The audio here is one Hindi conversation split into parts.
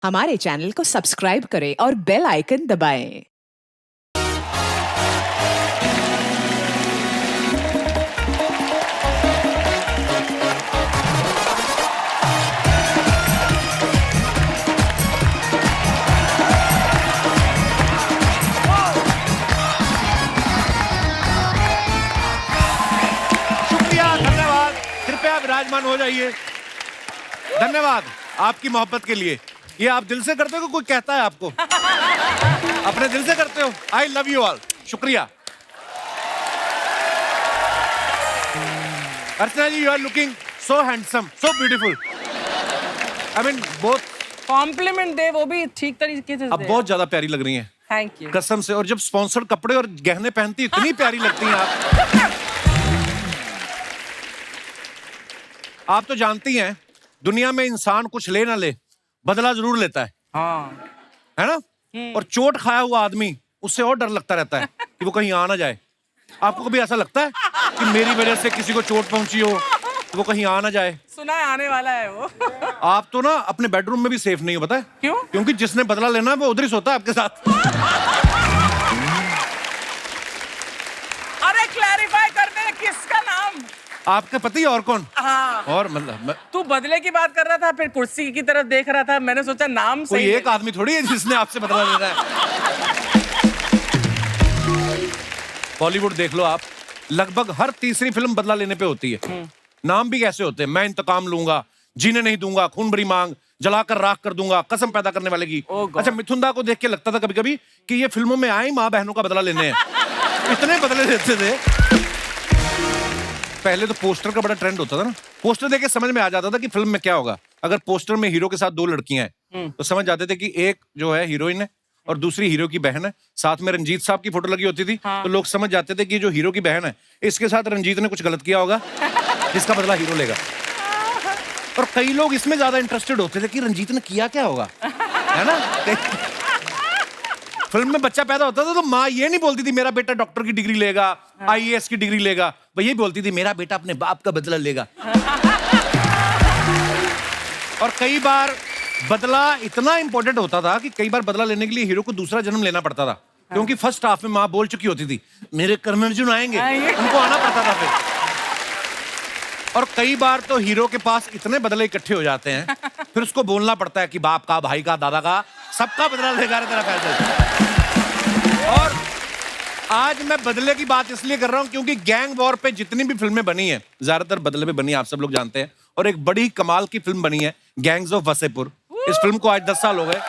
हमारे चैनल को सब्सक्राइब करें और बेल आइकन दबाएं। शुक्रिया, धन्यवाद। कृपया विराजमान हो जाइए। धन्यवाद आपकी मोहब्बत के लिए। ये आप दिल से करते हो कि कोई कहता है आपको? अपने दिल से करते हो। I love you all. शुक्रिया। Archana ji, you are looking so handsome, so beautiful. I mean both. Compliment दे वो भी ठीक तरीके से अब दे। बहुत ज्यादा प्यारी लग रही हैं, थैंक यू। कसम से। और जब स्पॉन्सर्ड कपड़े और गहने पहनती इतनी प्यारी लगती हैं आप। आप तो जानती हैं, दुनिया में इंसान कुछ ले ना ले, बदला जरूर लेता है। हाँ। है ना? और चोट खाया हुआ आदमी, उससे और डर लगता रहता है कि वो कहीं आ ना जाए। आपको कभी ऐसा लगता है कि मेरी वजह से किसी को चोट पहुंची हो, वो कहीं आ ना जाए? सुना है आने वाला है वो। आप तो ना अपने बेडरूम में भी सेफ नहीं हो, पता है क्यों? क्योंकि जिसने बदला लेना है वो उधर ही सोता है आपके साथ। अरे क्लैरिफाई करने किसका नाम? आपके पति और कौन? हाँ। और मतलब तू बदले की बात कर रहा था, फिर कुर्सी की तरफ देख रहा था, मैंने सोचा नाम कोई सही एक आदमी थोड़ी है जिसने आपसे बदला लेना है। बॉलीवुड देख लो आप, लगभग हर तीसरी फिल्म बदला लेने पे होती है। नाम भी कैसे होते हैं? मैं इंतकाम लूंगा, जीने नहीं दूंगा, खून भरी मांग, जलाकर राख कर दूंगा, कसम पैदा करने वाले की। Oh God. अच्छा, मिथुन दा को देख के लगता था कभी कभी कि ये फिल्मों में आए माँ बहनों का बदला लेने हैं। इतने बदले देते थे। पहले तो पोस्टर का बड़ा ट्रेंड होता था ना, पोस्टर देख के समझ में आ जाता था कि फिल्म में क्या होगा। अगर पोस्टर में हीरो के साथ दो लड़कियां हैं तो समझ जाते थे कि एक जो है हीरोइन है और दूसरी हीरो की बहन है। साथ में रंजीत साहब की फोटो लगी होती थी। हाँ। तो लोग समझ जाते थे कि जो हीरो की बहन है, इसके साथ रंजीत ने कुछ गलत किया होगा, जिसका बदला हीरो लेगा। और कई लोग इसमें ज्यादा इंटरेस्टेड होते थे कि रंजीत ने किया क्या होगा, है ना? फिल्म में बच्चा पैदा होता था तो माँ ये नहीं बोलती थी मेरा बेटा डॉक्टर की डिग्री लेगा, आईएएस की डिग्री लेगा, वो ये बोलती थी मेरा बेटा अपने बाप का बदला लेगा। और कई बार बदला इतना इंपॉर्टेंट होता था कि कई बार बदला लेने के लिए हीरो को दूसरा जन्म लेना पड़ता था, क्योंकि फर्स्ट हाफ में माँ बोल चुकी होती थी मेरे कर्ण अर्जुन आएंगे, उनको आना पड़ता था फिर। और कई बार तो हीरो के पास इतने बदले इकट्ठे हो जाते हैं, फिर उसको बोलना पड़ता है कि बाप का, भाई का, दादा का, सबका बदला लेगा तेरा फैसला। और आज मैं बदले की बात इसलिए कर रहा हूं क्योंकि गैंग वॉर पे जितनी भी फिल्में बनी हैं, ज्यादातर बदले पे बनी है, आप सब लोग जानते हैं। और एक बड़ी कमाल की फिल्म बनी है गैंग्स ऑफ वसेपुर। इस फिल्म को आज 10 साल हो गए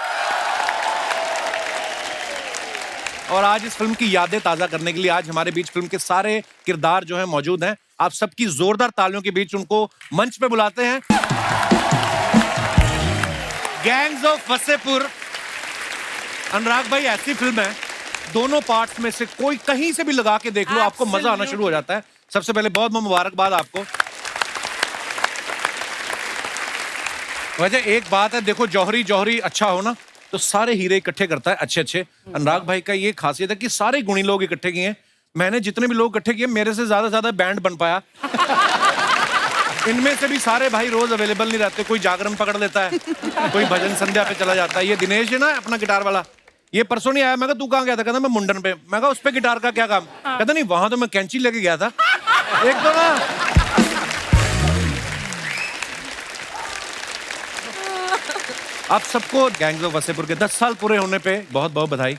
और आज इस फिल्म की यादें ताजा करने के लिए आज हमारे बीच फिल्म के सारे किरदार जो हैं मौजूद हैं। आप सबकी जोरदार तालियों के बीच उनको मंच पे बुलाते हैं। Gangs of Wasseypur. अनुराग भाई, ऐसी फिल्म है, दोनों पार्ट्स में से कोई कहीं से भी लगा के देख लो, आपको मजा आना शुरू हो जाता है। सबसे पहले बहुत बहुत मुबारकबाद आपको। वजह एक बात है, देखो जौहरी जौहरी अच्छा हो ना तो सारे हीरे इकट्ठे करता है अच्छे अच्छे। अनुराग भाई का ये खासियत है कि सारे गुणी लोग इकट्ठे किए हैं। मैंने जितने भी लोग इकट्ठे किए, मेरे से ज्यादा बैंड बन पाया। इनमें से भी सारे भाई रोज अवेलेबल नहीं रहते, कोई जागरण पकड़ लेता है, कोई भजन संध्या पे चला जाता है। ये दिनेश है ना अपना गिटार वाला, ये परसों नहीं आया। मैं कहा तू कहाँ गया था? कहता मैं मुंडन पे। मैं कहा उस पे गिटार का क्या काम? कहता नहीं, वहां तो मैं कैंची लेके गया था। एक तो ना आप सबको गैंग्स ऑफ वसेपुर के 10 साल पूरे होने पे बहुत बहुत बधाई।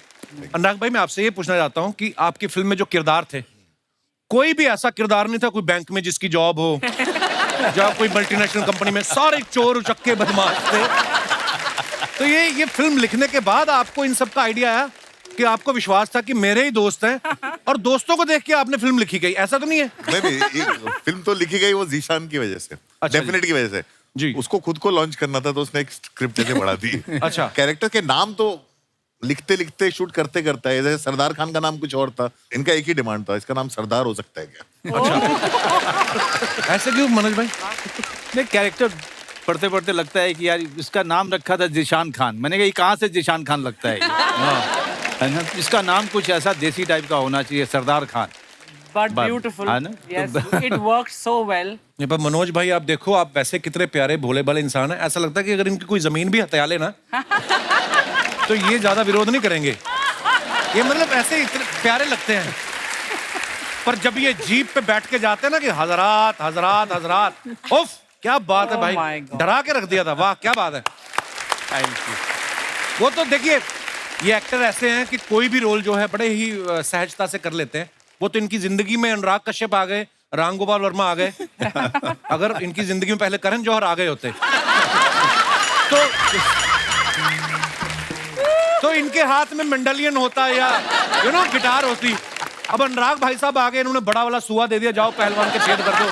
अनुराग भाई, मैं आपसे ये पूछना चाहता हूँ कि आपकी फिल्म में जो किरदार थे, कोई भी ऐसा किरदार नहीं था कोई बैंक में जिसकी जॉब हो, या कोई मल्टीनेशनल कंपनी में, सारे चोर उचक्के बदमाश थे। तो ये फिल्म लिखने के बाद आपको इन सब का आइडिया आया कि आपको विश्वास था कि मेरे ही दोस्त हैं और दोस्तों को देख के आपने फिल्म लिखी गई, ऐसा तो नहीं है? नहीं, फिल्म तो लिखी गई वो जीशान की वजह से, अच्छा डेफिनेट की वजह से जी। उसको खुद को लॉन्च करना था तो उसने एक स्क्रिप्ट जैसे बढ़ा दी। अच्छा। कैरेक्टर के नाम तो लिखते लिखते शूट करते करता है। जैसे सरदार खान का नाम कुछ और था, इनका एक ही डिमांड था, इसका नाम सरदार हो सकता है क्या? अच्छा। ऐसे क्यों मनोज भाई? नहीं, कैरेक्टर पढ़ते पढ़ते लगता है कि यार इसका नाम रखा था जिशान खान। मैंने कहा ये कहाँ से जिशान खान लगता है? है ना? इसका नाम कुछ ऐसा देसी टाइप का होना चाहिए, सरदार खान। but beautiful. हाँ ना? Yes, it worked so well. ये पर मनोज भाई आप देखो, आप वैसे कितने प्यारे भोले भाले इंसान हैं, ऐसा लगता है कि अगर इनकी कोई जमीन भी हत्या लेना तो ये ज्यादा विरोध नहीं करेंगे। ये मतलब ऐसे इतने प्यारे लगते हैं, पर जब ये जीप पे बैठ के जाते हैं ना कि हजरात हजरात हजरात, उफ क्या बात है Oh भाई, my God. डरा के रख दिया था। वाह क्या बात है। Thank you. वो तो देखिए, ये एक्टर ऐसे हैं कि कोई भी रोल जो है बड़े ही सहजता से कर लेते हैं। वो तो इनकी जिंदगी में अनुराग कश्यप आ गए, राम गोपाल वर्मा आ गए। अगर इनकी जिंदगी में पहले करण जौहर आ गए होते तो इनके हाथ में मंडलियन होता या गिटार होती। अब अनुराग भाई साहब आ गए, इन्होंने बड़ा वाला सुआ दे दिया, जाओ पहलवान के छेद कर दो,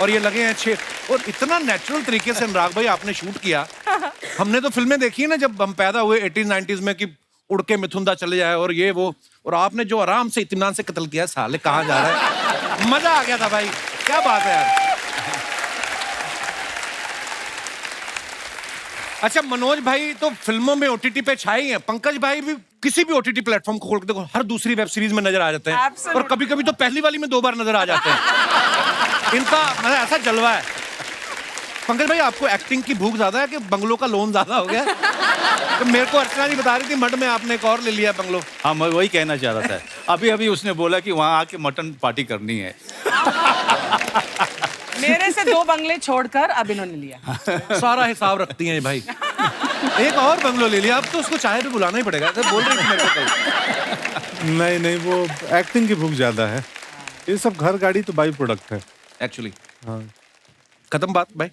और ये लगे हैं छेद। और इतना नेचुरल तरीके से अनुराग भाई आपने शूट किया। हमने तो फिल्में देखी है ना जब हम पैदा हुए 80s-90s में, कि उड़ के मिथुंदा चले जाए और ये वो, और आपने जो आराम से इत्मीनान से कत्ल किया, साले कहाँ जा रहा है। मजा आ गया था भाई, क्या बात है यार। अच्छा मनोज भाई तो फिल्मों में ओटीटी पे छाए ही हैं, पंकज भाई भी किसी भी ओटीटी प्लेटफॉर्म को खोल के देखो, हर दूसरी वेब सीरीज में नजर आ जाते हैं। Absolutely. और कभी कभी तो पहली वाली में 2 बार नजर आ जाते हैं। इनका मतलब ऐसा जलवा है। पंकज भाई आपको एक्टिंग की भूख ज्यादा है कि बंगलों का लोन ज्यादा हो गया? तो मेरे को अर्चना जी बता रही थी मड में आपने एक और ले लिया बंगलो। हाँ, मैं वही कहना चाह रहा था। अभी अभी उसने बोला कि वहाँ आके मटन पार्टी करनी है। मेरे से 2 बंगले छोड़कर अब इन्होंने लिया। सारा हिसाब रखती हैं ये भाई। एक और बंगलो ले लिया, अब तो उसको चाहे तो बुलाना ही पड़ेगा। तो बोल रही थी मेरे को कल। नहीं नहीं, वो एक्टिंग की भूख ज्यादा है। ये सब घर गाड़ी तो बाई प्रोडक्ट है एक्चुअली। हाँ। खत्म बात भाई।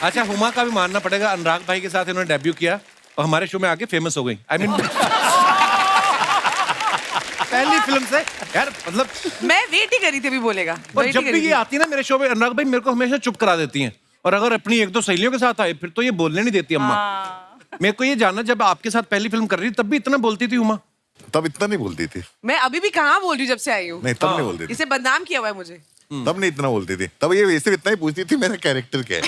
अच्छा हुमा का भी मानना पड़ेगा, अनुराग भाई के साथ इन्होंने डेब्यू किया और हमारे शो में आके फेमस हो गई। आई मीन पहली फिल्म से यार, मतलब मैं वेट ही करी थी अभी बोलेगा। और wait जब ही करी भी ये थी। आती है ना मेरे शो में, अनुराग भाई मेरे को हमेशा चुप करा देती हैं। और अगर अपनी 1-2 सहेलियों के साथ आए फिर तो ये बोलने नहीं देती अम्मा। मेरे को ये जानना, जब आपके साथ पहली फिल्म कर रही तब भी इतना बोलती थी उमा? तब इतना नहीं बोलती थी। मैं अभी भी कहाँ बोल रही हूँ जब से आई हूँ। नहीं तब नहीं बोलती थी। इसे बदनाम किया हुआ है मुझे। तब नहीं इतना बोलती थी। तब ये वैसे इतना ही पूछती थी मेरा कैरेक्टर क्या है।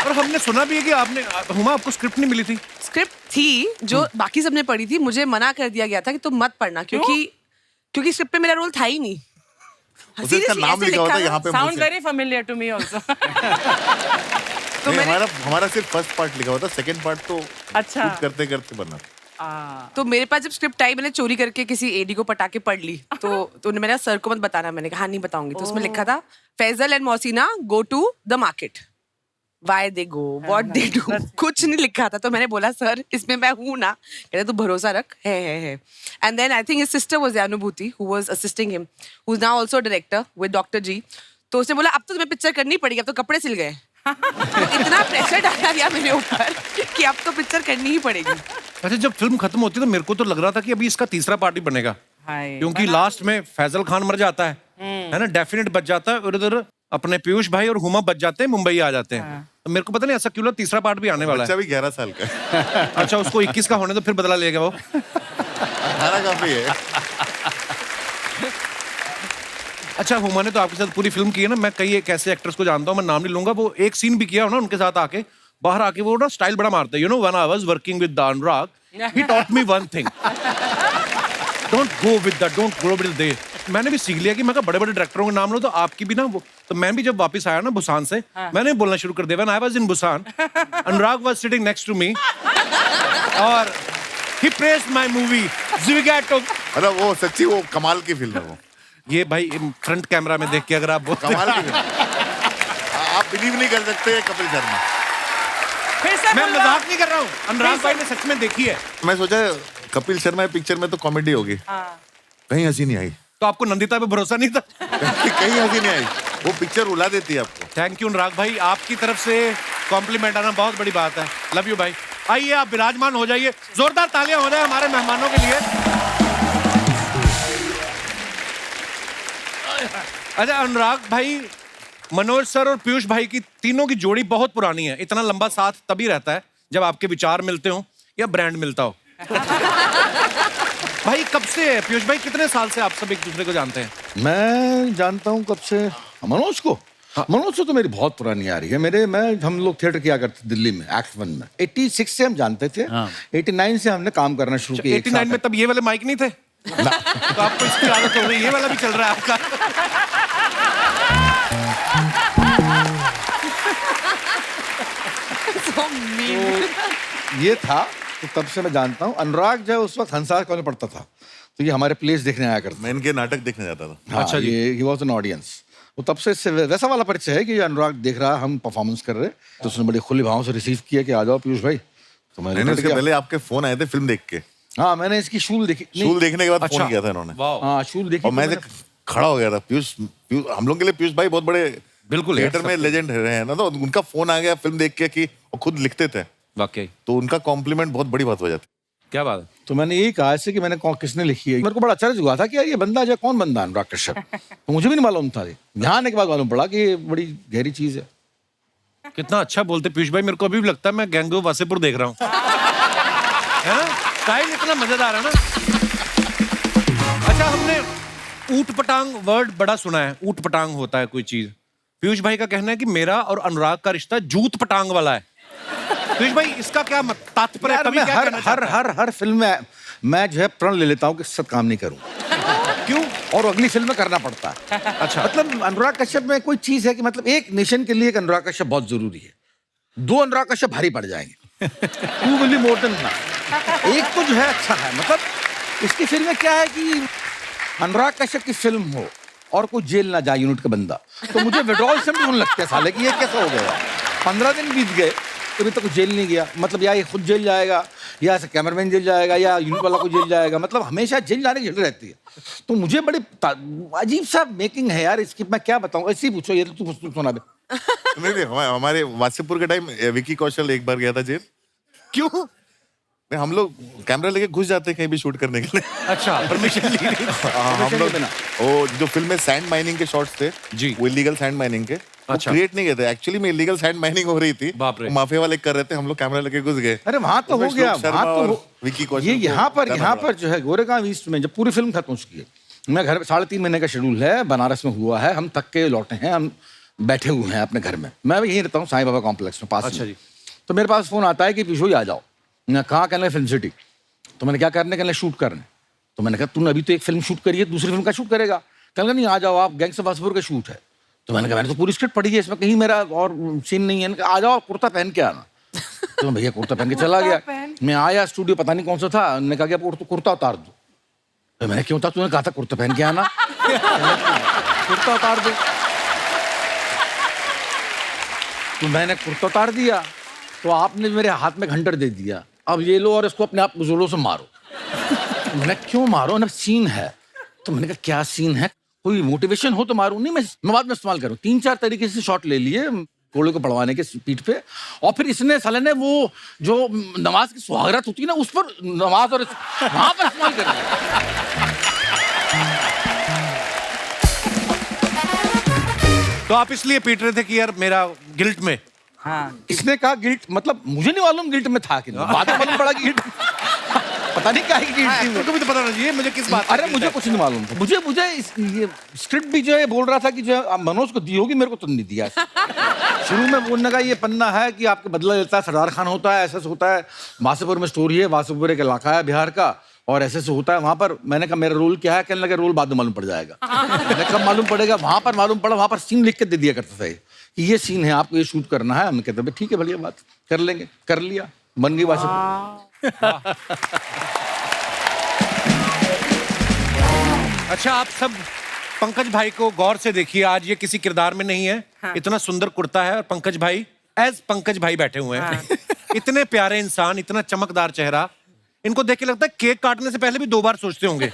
और हमने सुना भी है कि आपने, हुमा आपको स्क्रिप्ट नहीं मिली थी? स्क्रिप्ट थी जो बाकी सबने पढ़ी थी, मुझे मना कर दिया गया था कि तुम मत पढ़ना, क्योंकि स्क्रिप्ट में मेरा रोल था ही नहीं। उसका Seriously, नाम ऐसे लिखा होता है लिखा यहाँ पे Sound मुझसे। very familiar to me also. तो मैंने हमारा सिर्फ फर्स्ट पार्ट लिखा होता, सेकंड पार्ट तो अच्छा। शूट करते करते बना। तो मेरे पास जब स्क्रिप्ट आई, मैंने चोरी करके किसी एडी को पटा के पढ़ ली। तो उन्होंने मेरा सर को मत बताना, मैंने कहा हाँ नहीं बताऊंगी। तो उसमें लिखा था Faisal and Mohsina go to the market, why they go, what they do, कुछ नहीं लिखा था। तो मैंने बोला सर इसमें मैं हूं ना? कहते तू भरोसा रख, है। And then I think his sister was Anubhuti who was assisting him, who is now also director with doctor ji. तो उसने बोला अब तो तुम्हें पिक्चर करनी पड़ेगी, अब तो कपड़े सिल गए। तो इतना प्रेशर डाला दिया मेरे ऊपर कि अब तो पिक्चर करनी ही पड़ेगी। अच्छा जब फिल्म खत्म होती है तो मेरे को तो लग रहा था कि अभी इसका तीसरा पार्ट ही बनेगा, क्योंकि लास्ट में फैजल खान मर जाता है ना, डेफिनेट बच जाता है, और इधर अपने पीयूष भाई और हुमा बच जाते हैं, मुंबई आ जाते हैं। तो मेरे को पता नहीं ऐसा क्यों लगा तीसरा पार्ट भी आने वाला बच्चा है। भी 11 साल का है। अच्छा उसको 21 का होने तो फिर बदला लेगा वो। 18 काफी है। अच्छा हुमा ने तो आपके साथ पूरी फिल्म की है ना, मैं कई एक ऐसे एक्टर्स को जानता हूँ, मैं नाम नहीं लूंगा, वो एक सीन भी किया हो ना उनके साथ आके, बाहर आके वो ना स्टाइल बड़ा मारते हैं। You know when I was working with Anurag, he taught me one thing, don't go with that, don't go with they. मैंने भी सीख लिया कि मैं बड़े बड़े डायरेक्टरों के नाम लो तो आपकी भी ना वो। तो मैं भी जब वापस आया ना बुसान से, मैंने बोलना शुरू कर दिया, when I was in Busan Anurag was sitting next to me और he praised my movie Zwigato. मतलब वो सच्ची वो कमाल की फिल्म है वो। ये भाई फ्रंट कैमरा में देख के अगर आप बोलते कमाल की फिल्म। आप बिलीव नहीं कर सकते कपिल शर्मा। फिर से मैं बोलना। मजाक नहीं कर रहा हूँ, अनुराग भाई ने सच में देखी है। मैं सोचा कपिल शर्मा पिक्चर में तो कॉमेडी होगी, कहीं हंसी नहीं आई। तो आपको नंदिता पे भरोसा नहीं था? कहीं हंसी नहीं आई। वो पिक्चर रुला देती है आपको। थैंक यू अनुराग भाई, आपकी तरफ से कॉम्प्लीमेंट आना बहुत बड़ी बात है। लव यू भाई। आइए आप विराजमान हो जाइए, जोरदार तालियां हो जाए हमारे मेहमानों के लिए। अच्छा अनुराग भाई, मनोज सर और पीयूष भाई की तीनों की जोड़ी बहुत पुरानी है। इतना लंबा साथ तभी रहता है जब आपके विचार मिलते हो या ब्रांड मिलता हो। भाई कब से है पीयूष भाई, कितने साल से आप सब एक दूसरे को जानते हैं? मैं जानता हूँ कब से मनोज को। मनोज से तो मेरी बहुत पुरानी आ रही है। हम लोग थिएटर किया करते दिल्ली में एक्ट 1 में। 86 से हम जानते थे। 89 से हमने काम करना शुरू किया। 89 में तब ये वाले माइक नहीं थे? तो आपको इसकी आदत हो गई, ये वाला भी चल रहा है आपका। So mean. तो ये था, तो तब से मैं जानता हूँ। अनुराग जो है उस वक्त हंसार कॉलेज पढ़ता था, तो ये हमारे प्लेस देखने आया करता। मैं इनके नाटक देखने जाता था। हाँ, अच्छा जी। ये ही वॉज एन ऑडियंस। वो तब से इससे वैसा वाला परिचय है कि ये अनुराग देख रहा, हम परफॉर्मेंस कर रहे, तो उसने बड़े खुले भाव से रिसीव किया कि आ जाओ पीयूष भाई। तो मैंने उसके पहले आपके फोन आए थे फिल्म देख के। हाँ, मैंने इसकी शूल देखी। शूल देखने के बाद अच्छा। फोन किया था इन्होंने। हाँ, शूल देखी। और मैं खड़ा हो गया था। पीयूष, हम लोग के लिए पीयूष भाई बहुत बड़े बिल्कुल थिएटर में लेजेंड रहे हैं ना, तो उनका फोन आ गया फिल्म देख के कि वो खुद लिखते थे, वाकई तो उनका कॉम्प्लीमेंट बहुत बड़ी बात हो जाती। क्या बात है। तो मैंने यही कहा इससे कि मैंने किसने लिखी है। मेरे को बड़ा आश्चर्य हुआ था कि यार ये बंदा जो कौन बंदा है अनुराग कश्यप। तो मुझे भी नहीं मालूम था। यहाँ आने के बाद मालूम पड़ा कि ये बड़ी गहरी चीज है। कितना अच्छा बोलते पीयूष भाई, मेरे को अभी भी लगता है मैं गैंग ऑफ वासेपुर देख रहा हूँ। है ना, स्टाइल इतना मजेदार है ना। अच्छा, हमने ऊट पटांग वर्ड बड़ा सुना है। ऊट पटांग होता है कोई चीज। पीयूष भाई का कहना है कि मेरा और अनुराग का रिश्ता जूत पटांग वाला है। पीयूष भाई, इसका क्या तात्पर्य? यार, मैं हर फिल्म में मैं जो है प्रण ले लेता हूँ कि सच काम नहीं करूँ। क्यों? और अगली फिल्म में करना पड़ता है। अच्छा, मतलब अनुराग कश्यप में कोई चीज है कि मतलब एक नेशन के लिए एक अनुराग कश्यप बहुत जरूरी है। 2 अनुराग कश्यप भारी पड़ जाएंगे। 2 will be more than enough. एक तो जो है अच्छा है, मतलब इसकी फिल्म में क्या है कि अनुराग कश्यप की फिल्म हो और कोई जेल ना जाए यूनिट का बंदा, तो मुझे विड्रॉल सिम्टम होने लगता है साले कि ये कैसा हो गया। 15 दिन बीत गए तो अभी तक जेल नहीं गया। मतलब या ये खुद जेल जाएगा, या ऐसे कैमरामैन जेल जाएगा, या यूनिट वाला को जेल जाएगा। मतलब हमेशा जेल जाने की झड़ रहती है। तो मुझे बड़े अजीब सा मेकिंग है यार इसकी। मैं क्या बताऊं, ऐसे ही पूछो। ये तो तू सुना दे। नहीं, हमारे वासेपुर के टाइम विकी कौशल एक बार गया था जेल। क्यों? हम लोग कैमरा लेके घुस जाते हैं कहीं भी शूट करने के लिए। अच्छा, परमिशन ली नहीं। हम लोग वो जो फिल्म में सैंड माइनिंग के शॉट्स थे जी, वो इलीगल सैंड माइनिंग के अच्छा, क्रिएट नहीं किए थे। एक्चुअली में इलीगल सैंड माइनिंग हो रही थी, माफिया वाले कर रहे थे, हम लोग कैमरा लेके घुस गए। अरे वहां तो हो गया, वहां तो विकी कौशल। ये यहाँ पर जो है गोरेगांव ईस्ट में जब पूरी फिल्म खत्म हो चुकी है, मैं घर 3.5 महीने का शेड्यूल है, बनारस में हुआ है, हम थक के लौटे हैं, हम बैठे हुए हैं अपने घर में। मैं भी यहीं रहता हूँ साईं बाबा कॉम्प्लेक्स में पास। अच्छा जी। तो मेरे पास फोन आता है कि पीछू आ जाओ। मैं कहाँ? कहने फिल्म सिटी। तो मैंने क्या करने? कहने शूट करने। तो मैंने कहा तूने अभी तो एक फिल्म शूट करी है, दूसरी फिल्म का शूट करेगा? कहने नहीं, आ जाओ आप, गैंग्स ऑफ वासेपुर का शूट है। तो मैंने कहा मैंने तो पूरी स्क्रिप्ट पढ़ी है, इसमें कहीं मेरा और सीन नहीं है। आ जाओ, कुर्ता पहन के आना। तो भैया कुर्ता पहन के चला गया। मैं आया स्टूडियो, पता नहीं कौन सा था, उन्होंने कहा कि कुर्ता उतार दो। तो मैंने क्यों था? तूने कहा था कुर्ता पहन के आना। कुर्ता उतार दो। तो मैंने कुर्ता उतार दिया, तो आपने मेरे हाथ में घंटर दे दिया, अब ये लो और इसको अपने आप जोरों से मारो। मैंने क्यों मारो? ना सीन है। तो मैंने कहा क्या सीन है? कोई मोटिवेशन हो तो मारूं। नहीं, मैं बाद में इस्तेमाल करूं। 3-4 तरीके से शॉट ले लिए घोड़े को पड़वाने के पीठ पे, और फिर इसने साले ने वो जो नमाज की सुहागरात होती है ना, उस पर नमाज और वहां पर इस्तेमाल कर दिया। तो आप इसलिए पीट रहे थे कि यार मेरा गिल्ट में। हाँ, इसने कहा गिल्ट, मतलब मुझे नहीं मालूम गिल्ट में था कि नहीं, बाद में मालूम पड़ा कि गिल्ट पता नहीं क्या है गिल्ट थी। तुमको भी तो पता चाहिए मुझे किस बात। अरे मुझे कुछ नहीं मालूम था। मुझे ये स्क्रिप्ट भी जो है बोल रहा था कि जो है मनोज को दी होगी, मेरे को तो नहीं दिया। शुरू में बोलने का ये पन्ना है कि आपके बदला लेता है, सरदार खान होता है, ऐसा होता है, वासेपुर में स्टोरी है, वासेपुर एक इलाका है बिहार का, और ऐसे से होता है वहां पर। मैंने कहा मेरा रोल क्या है? कहने लगे रोल बाद में मालूम पड़ जाएगा। मैंने कब मालूम पड़ेगा? वहां पर मालूम पड़ा। वहां पर सीन लिख के दे दिया करता था कि ये सीन है, आपको ये शूट करना है। हम कहते ठीक है, बढ़िया बात, कर लेंगे। कर लिया, बन गई वासेपुर। अच्छा, आप सब पंकज भाई को गौर से देखिए। आज ये किसी किरदार में नहीं है। हाँ। इतना सुंदर कुर्ता है और पंकज भाई एज पंकज भाई बैठे हुए हैं। हाँ। इतने प्यारे इंसान, इतना चमकदार चेहरा। इनको देख के लगता है केक काटने से पहले भी 2 बार सोचते होंगे।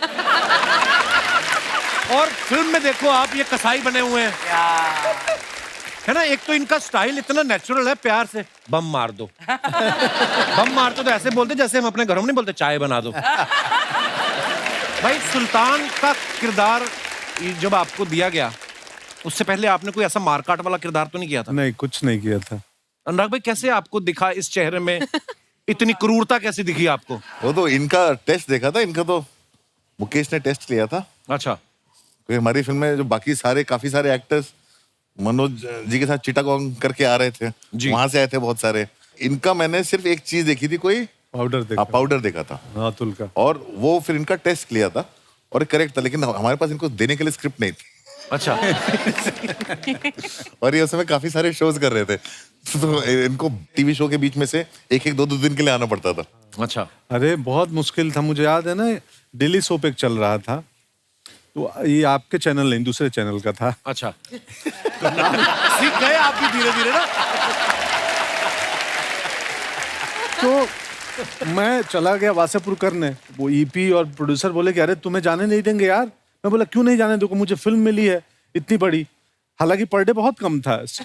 और फिल्म में देखो आप, ये कसाई बने हुए हैं, है ना। एक तो इनका स्टाइल इतना नेचुरल है, प्यार से बम मार दो। बम मार दो तो ऐसे बोलते जैसे हम अपने घरों में नहीं बोलते चाय बना दो। भाई, सुल्तान का किरदार जब आपको दिया गया, उससे पहले आपने कोई ऐसा मारकाट वाला किरदार तो नहीं किया था? नहीं, कुछ नहीं किया था। अनुराग भाई, कैसे आपको दिखा इस चेहरे में इतनी क्रूरता कैसे दिखी आपको? वो तो इनका टेस्ट देखा था। इनका तो मुकेश ने टेस्ट लिया था। अच्छा। क्योंकि हमारी फिल्म में जो बाकी सारे काफी सारे एक्टर्स मनोज जी के साथ चिटागोंग करके आ रहे थे, जी। वहां से आए थे बहुत सारे। इनका मैंने सिर्फ एक चीज देखी थी, कोई पाउडर देखा पाउडर देखा था, अतुल का। और वो फिर इनका टेस्ट लिया था और करेक्ट था, लेकिन हमारे पास इनको देने के लिए स्क्रिप्ट नहीं थी। अच्छा। और ये उस समय काफी सारे शोज कर रहे थे, तो इनको टीवी शो के बीच में से एक दो दिन के लिए आना पड़ता था। अच्छा। अरे बहुत मुश्किल था, मुझे याद है ना, डेली सोप एक चल रहा था, तो ये आपके चैनल नहीं, दूसरे चैनल का था। अच्छा। सीख गए आप भी धीरे धीरे ना। तो मैं चला गया वासेपुर करने, वो ईपी और प्रोड्यूसर बोले कि अरे तुम्हें जाने नहीं देंगे यार। मैं बोला क्यों नहीं जाने, देखो मुझे फिल्म मिली है इतनी बड़ी, हालांकि पर डे बहुत कम था, शो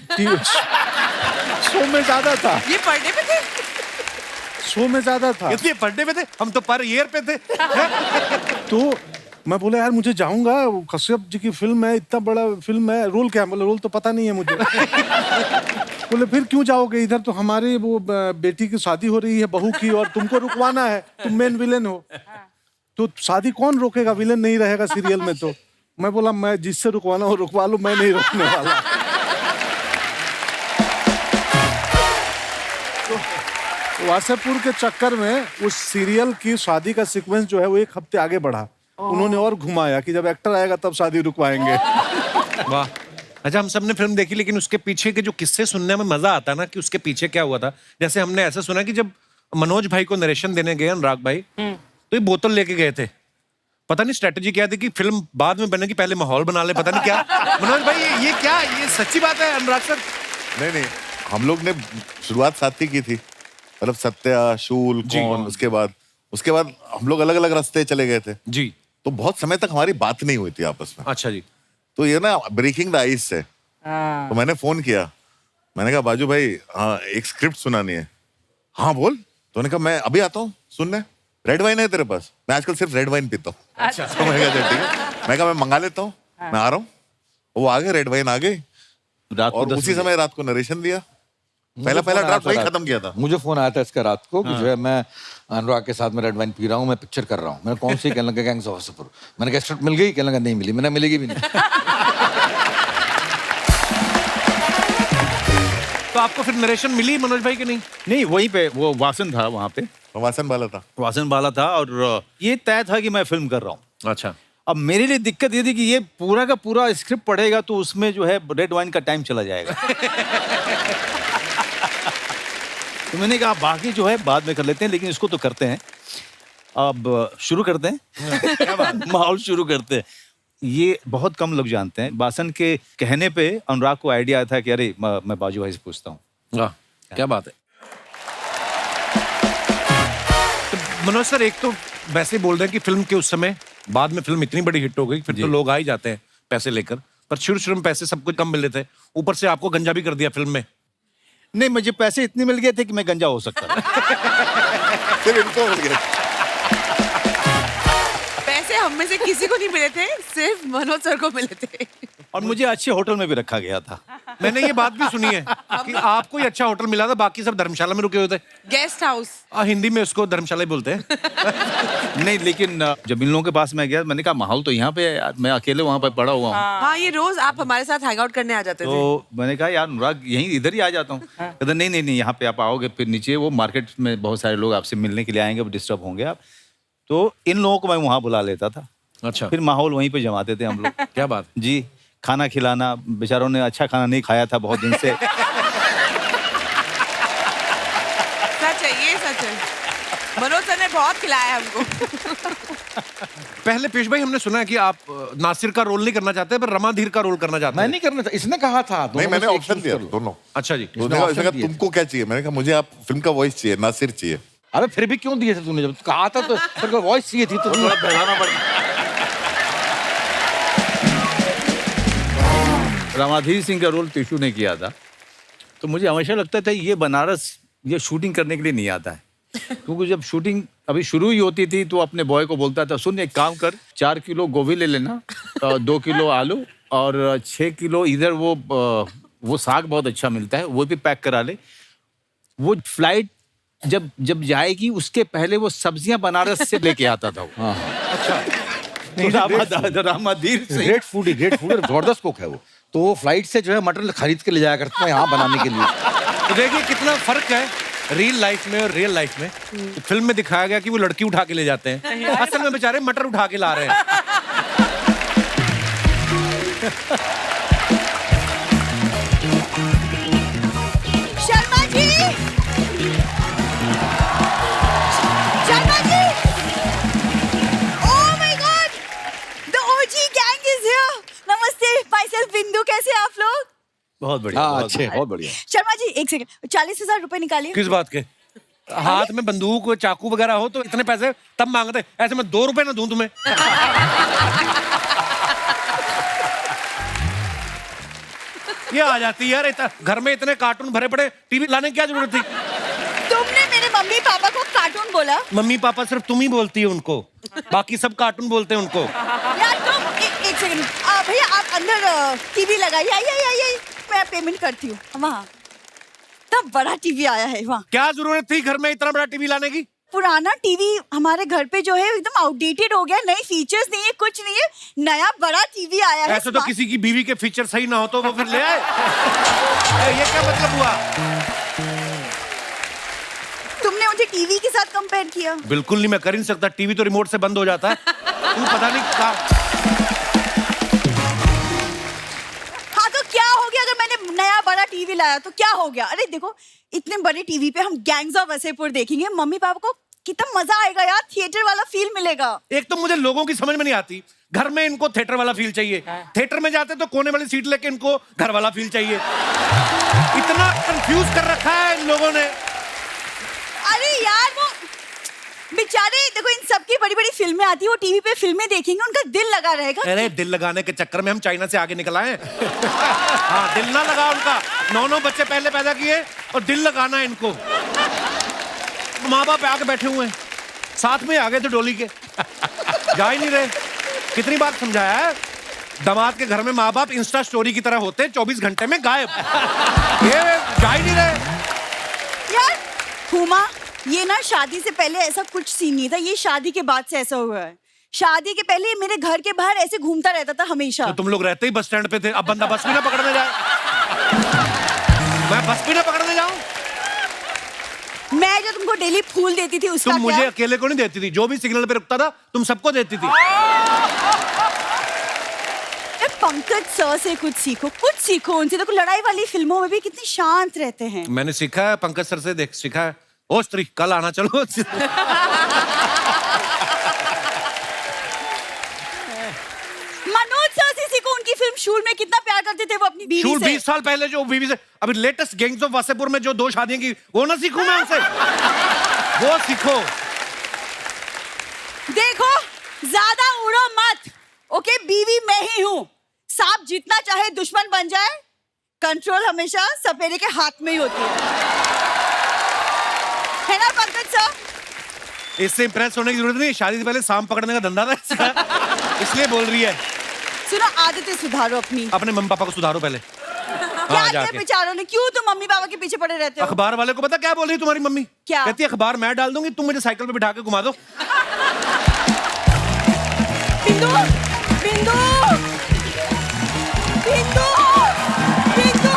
में ज्यादा था, ये पर डे पे थे? शो में ज्यादा था। इतने पढ़ने पे थे, हम तो पर ईयर पे थे। तो मैं बोला यार मुझे जाऊंगा, कश्यप जी की फिल्म है, इतना बड़ा फिल्म है, रोल क्या है? बोले रोल तो पता नहीं है मुझे। बोले फिर क्यों जाओगे, इधर तो हमारी वो बेटी की शादी हो रही है, बहू की, और तुमको रुकवाना है, तुम मेन विलेन हो, तो शादी कौन रोकेगा, विलेन नहीं रहेगा सीरियल में। तो मैं बोला मैं जिससे रुकवाना हो रुकवा लो, मैं नहीं रोकने वाला। तो वासेपुर के चक्कर में उस सीरियल की शादी का सीक्वेंस जो है वो 1 हफ्ते आगे बढ़ा। उन्होंने और घुमाया कि जब एक्टर आएगा तब शादी रुकवाएंगे। वाह। अच्छा, हम सबने फिल्म देखी, लेकिन उसके पीछे के जो किस्से सुनने में मजा आता ना, कि उसके पीछे क्या हुआ था। जैसे हमने ऐसा सुना कि जब मनोज भाई को नरेशन देने गए अनुराग भाई, तो ये बोतल लेके गए थे, पता नहीं स्ट्रेटेजी क्या थी कि फिल्म बाद में बनेगी, पहले माहौल बना ले, पता नहीं क्या। मनोज भाई ये क्या, ये सच्ची बात है अनुराग सर? नहीं, हम लोग ने शुरुआत साथ ही की थी, मतलब सत्या, शूल, कौन, उसके बाद हम लोग अलग अलग रास्ते चले गए थे जी। तो बहुत समय तक हमारी बात नहीं हुई थी आपस में। अच्छा जी। तो ये ना ब्रेकिंग द आइस है, तो मैंने फोन किया, मैंने कहा बाजू भाई, हाँ एक स्क्रिप्ट सुनानी है। हाँ बोल। तो उन्होंने कहा मैं अभी आता हूँ सुनने, रेड वाइन है तेरे पास? मैं आजकल सिर्फ रेड वाइन पीता हूँ। अच्छा। तो मैं कहा ठीक है, मैं कहा मैं मंगा लेता हूँ, मैं आ रहा हूँ। वो आ गए, रेड वाइन आ गई, रात को और 10 उसी बजे। समय रात को नरेशन दिया। पहला ड्राफ्ट वही खत्म किया था। मुझे फोन आया था इसका रात को कि जो है मैं अनुराग के साथ में रेड वाइन पी रहा हूँ, मैं पिक्चर कर रहा हूँ। मैंने कौन सी? कहने लगा गैंग्स ऑफ वासेपुर। मैंने कहा स्क्रिप्ट मिल गई? कहने लगा नहीं मिली। मैंने मिलेगी भी नहीं। तो आपको फिर नरेशन मिली मनोज भाई की? नहीं। नहीं, वहीं पे वो वासन था, वहां पे वासन वाला था। वासन वाला था, और ये तय था कि मैं फिल्म कर रहा हूँ। अच्छा। अब मेरे लिए दिक्कत ये थी कि ये पूरा का पूरा स्क्रिप्ट पढ़ेगा तो उसमें जो है रेड वाइन का टाइम चला जाएगा। तो मैंने कहा बाकी जो है बाद में कर लेते हैं, लेकिन इसको तो करते हैं। अब शुरू करते हैं। माहौल शुरू करते हैं। ये बहुत कम लोग जानते हैं, वासन के कहने पे अनुराग को आइडिया आया था कि अरे मैं बाजू भाई से पूछता हूँ। वाह, क्या बात है। तो मनोज सर, एक तो वैसे बोल रहे हैं कि फिल्म के उस समय, बाद में फिल्म इतनी बड़ी हिट हो गई, फिर तो लोग आ ही जाते हैं पैसे लेकर, पर शुरू में पैसे सब कुछ कम मिले थे, ऊपर से आपको गंजा भी कर दिया फिल्म में। नहीं, मुझे पैसे इतने मिल गए थे कि मैं गंजा हो सकता था। फिर इनको मिल गया। पैसे हम में से किसी को नहीं मिले थे, सिर्फ मनोज सर को मिले थे। और मुझे अच्छे होटल में भी रखा गया था। मैंने ये बात भी सुनी है कि आपको ही अच्छा होटल मिला था, बाकी सब धर्मशाला में रुके हुए थे। Guest house. हिंदी में उसको धर्मशाला ही बोलते हैं। नहीं, लेकिन जब इन लोगों के पास मैं गया, मैंने कहा माहौल तो यहाँ पे है यार, मैं अकेले वहाँ पे पड़ा हुआ हूँ। हाँ, ये रोज आप हमारे साथ हैंग आउट करने आ जाते थे। तो मैंने कहा यार अनुराग यहीं इधर ही आ जाता हूँ। कहता नहीं, यहाँ पे आप आओगे, फिर नीचे वो मार्केट में बहुत सारे लोग आपसे मिलने के लिए आएंगे, वो डिस्टर्ब होंगे आप। तो इन लोगों को मैं वहाँ बुला लेता था। अच्छा। फिर माहौल वहीं पे जमाते थे हम लोग। क्या बात जी, खाना खिलाना, बेचारों ने अच्छा खाना नहीं खाया था बहुत दिन से। सच है, ये सच है। मनोज सर ने बहुत खिलाया हमको। पहले पेश भाई, हमने सुना है कि आप नासिर का रोल नहीं करना चाहते, पर रमाधीर का रोल करना चाहते मैं हैं। नहीं करना था, इसने कहा था। नहीं, मैंने दोनों में से एक ऑप्शन चूज दिया कर लो। दोनों। अच्छा जी। उसने कहा ऑप्शन दिए तुमको क्या चाहिए? मैंने कहा मुझे आप फिल्म का वॉइस चाहिए, नासिर चाहिए। अरे फिर भी क्यों दिए थे तूने? जब कहा था तो तेरे को वॉइस चाहिए थी, तो थोड़ा बढ़ाना पड़ा। रामाधीर सिंह का रोल टिशू ने किया था, तो मुझे हमेशा लगता था ये बनारस ये शूटिंग करने के लिए नहीं आता है। क्योंकि जब शूटिंग अभी शुरू ही होती थी तो अपने बॉय को बोलता था, सुन एक काम कर, 4 किलो गोभी ले लेना, 2 किलो आलू और 6 किलो इधर वो साग बहुत अच्छा मिलता है, वो भी पैक करा ले। वो फ्लाइट जब जाएगी उसके पहले वो सब्जियां बनारस से लेके आता था वो। हाँ, हाँ। रामाधीर से ग्रेट फूड और जबरदस्त कुक है वो। तो वो फ्लाइट से जो है मटन खरीद के ले जाया करता है यहाँ बनाने के लिए। तो देखिए कितना फर्क है रियल लाइफ में और रियल लाइफ में। फिल्म में दिखाया गया कि वो लड़की उठा के ले जाते हैं, असल में बेचारे मटर उठा के ला रहे हैं। Sharma ji, Sharma ji, oh my god, the OG gang is here. नमस्ते, माय सेल्फ बिंदु, कैसे हैं आप लोग? बहुत बढ़िया। हाँ अच्छे, बहुत बढ़िया। शर्मा जी एक सेकंड, 40,000 रुपए निकालिए। किस बात के? हाथ में बंदूक चाकू वगैरह हो तो इतने पैसे तब मांगते, ऐसे मैं 2 रुपए ना दूं तुम्हें। ये आ जाती है यार, घर में इतने कार्टून भरे पड़े, टीवी लाने की क्या जरूरत थी? तुमने मेरे मम्मी पापा को कार्टून बोला? मम्मी पापा सिर्फ तुम ही बोलती है उनको, बाकी सब कार्टून बोलते हैं उनको। यार तुम एक सेकंड, भैया आप अंदर टीवी लगाइए, आइए, मैं पेमेंट करती हूँ। वहाँ तब बड़ा टीवी आया है वहाँ। क्या जरूरत थी घर में इतना बड़ा टीवी लाने की? पुराना टीवी हमारे घर पे जो है एकदम आउटडेटेड हो गया, नए फीचर्स नहीं है, कुछ नहीं है, नया बड़ा टीवी आया है। ऐसे तो किसी की बीवी के फीचर सही ना हो तो वो फिर ले आए। ये क्या मतलब हुआ? तुमने मुझे टीवी के साथ कंपेयर किया। बिल्कुल नहीं, मैं कर ही नहीं सकता, टीवी तो रिमोट से बंद हो जाता है। तू पता नहीं क्या। हाँ तो क्या हो गया अगर मैंने नया बड़ा टीवी लाया तो क्या हो गया? अरे देखो इतने बड़े टीवी पे हम गैंग्स ऑफ वसेपुर देखेंगे, मम्मी पापा को कितना मजा आएगा यार, थिएटर वाला फील मिलेगा। एक तो मुझे लोगों की समझ में नहीं आती, घर में इनको थिएटर वाला फील चाहिए, थिएटर में जाते तो कोने वाली सीट लेके इनको घर वाला फील चाहिए। इतना कंफ्यूज कर रखा है इन लोगों ने। अरे यार वो बेचारे देखो, इन सबकी बड़ी बड़ी फिल्में आती है, वो टीवी पे फिल्में देखेंगे, उनका दिल लगा रहेगा। अरे दिल लगाने के चक्कर में हम चाइना से आगे निकल आए। हाँ दिल ना लगा उनका, 9 बच्चे पहले पैदा किए और दिल लगाना है इनको। माँ बाप आके बैठे हुए हैं, साथ में आ गए थे डोली के, जा ही नहीं रहे। कितनी बार समझाया है, दामाद के घर में माँ बाप इंस्टा स्टोरी की तरह होते, 24 घंटे में गायब। ये जा ही नहीं रहे यार। हुमा, ये ना शादी से पहले ऐसा कुछ सीन नहीं था, ये शादी के बाद से ऐसा हुआ है। शादी के पहले मेरे घर के बाहर ऐसे घूमता रहता था हमेशा। तो तुम लोग रहते ही बस स्टैंड पे थे, अब बंदा बस भी ना पकड़ने जाए। मैं बस भी ना पकड़ने जाऊं? मैं जो तुमको डेली फूल देती थी उसका तुम मुझे क्या? अकेले को नहीं देती थी, जो भी सिग्नल पे रुकता था तुम सबको देती थी। पंकज सर से कुछ सीखो उनसे। देखो लड़ाई वाली फिल्मों में भी कितनी शांत रहते हैं। मैंने सीखा है पंकज सर से, देख सीखा है। ओ स्त्री कल आना चलो। मनोज सर से सीखो, उनकी फिल्म शूल में कितना प्यार करते थे वो अपनी बीवी शूल से। 20 साल पहले जो बीवी से, अभी लेटेस्ट गैंग्स ऑफ वासेपुर में जो 2 शादियां की, वो ना सीखूं मैं उनसे? वो सीखो। देखो ज्यादा उड़ो मत, ओके? बीवी मैं ही हूँ। सांप जितना चाहे दुश्मन बन जाए, कंट्रोल हमेशा सपेरे के हाथ में ही होती है ना पंकज सर? इससे इंप्रेस होने की जरूरत नहीं, शादी से पहले सांप पकड़ने का धंधा था इसका। इसलिए बोल रही है। सुनो, आदतें सुधारो अपनी। अपने मम्मी पापा को सुधारो पहले। क्या हाँ, किया जाके। बेचारों ने? क्यों तुम मम्मी पापा के पीछे पड़े रहते हो? अखबार वाले को पता क्या बोल रही है तुम्हारी मम्मी? क्या? कहती है अखबार मैं डाल दूंगी, तुम मुझे साइकिल पे बिठा के घुमा दो। बिंदु, बिंदु, बिंदु, बिंदु।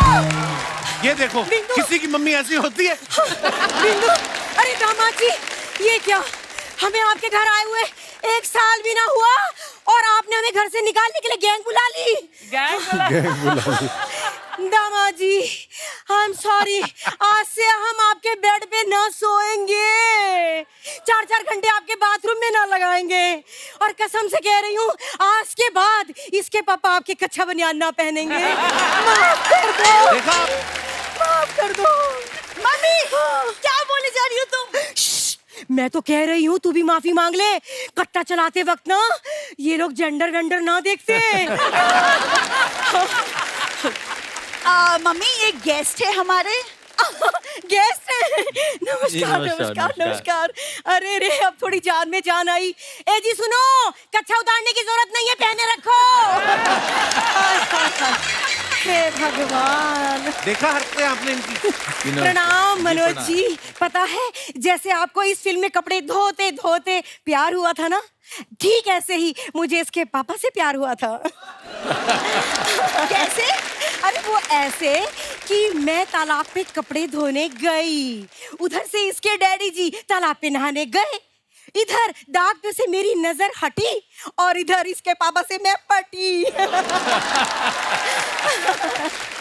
ये देखो, बिंदु। किसी की मम्मी ऐसी होती है। बिंदु, अरे दामाद जी, ये क्या? हमें आपके घर आए हुए 1 साल भी ना हुआ और आपने हमें घर से निकालने के लिए गैंग बुला ली। दामाद जी, आई एम सॉरी, आज से हम आपके बेड पे ना सोएंगे, 4-4 घंटे आपके बाथरूम में ना लगाएंगे, और कसम से कह रही हूँ आज के बाद इसके पापा आपके कच्चा बनियान ना पहनेंगे। माफ कर दो, देखा? माफ कर दो। मम्मी, क्या बोले जा रही हो तुम? मैं तो कह रही हूँ तू भी माफी मांग ले, कट्टा चलाते वक्त ना ये लोग जेंडर वेंडर ना देखते। मम्मी, ये गेस्ट है हमारे। गेस्ट है? नमस्कार नमस्कार नमस्कार। अरे रे, अब थोड़ी जान में जान आई। ए जी सुनो, कच्छा उतारने की जरूरत नहीं है, पहने रखो। हे भगवान। देखा हरकतें आपने इनकी। प्रणाम मनोज जी। पता है जैसे आपको इस फिल्म में कपड़े धोते धोते प्यार हुआ था ना, ठीक ऐसे ही मुझे इसके पापा से प्यार हुआ था। कैसे? अरे वो ऐसे कि मैं तालाब पे कपड़े धोने गई, उधर से इसके डैडी जी तालाब पे नहाने गए, इधर दाग पे से मेरी नजर हटी और इधर इसके पापा से मैं पटी।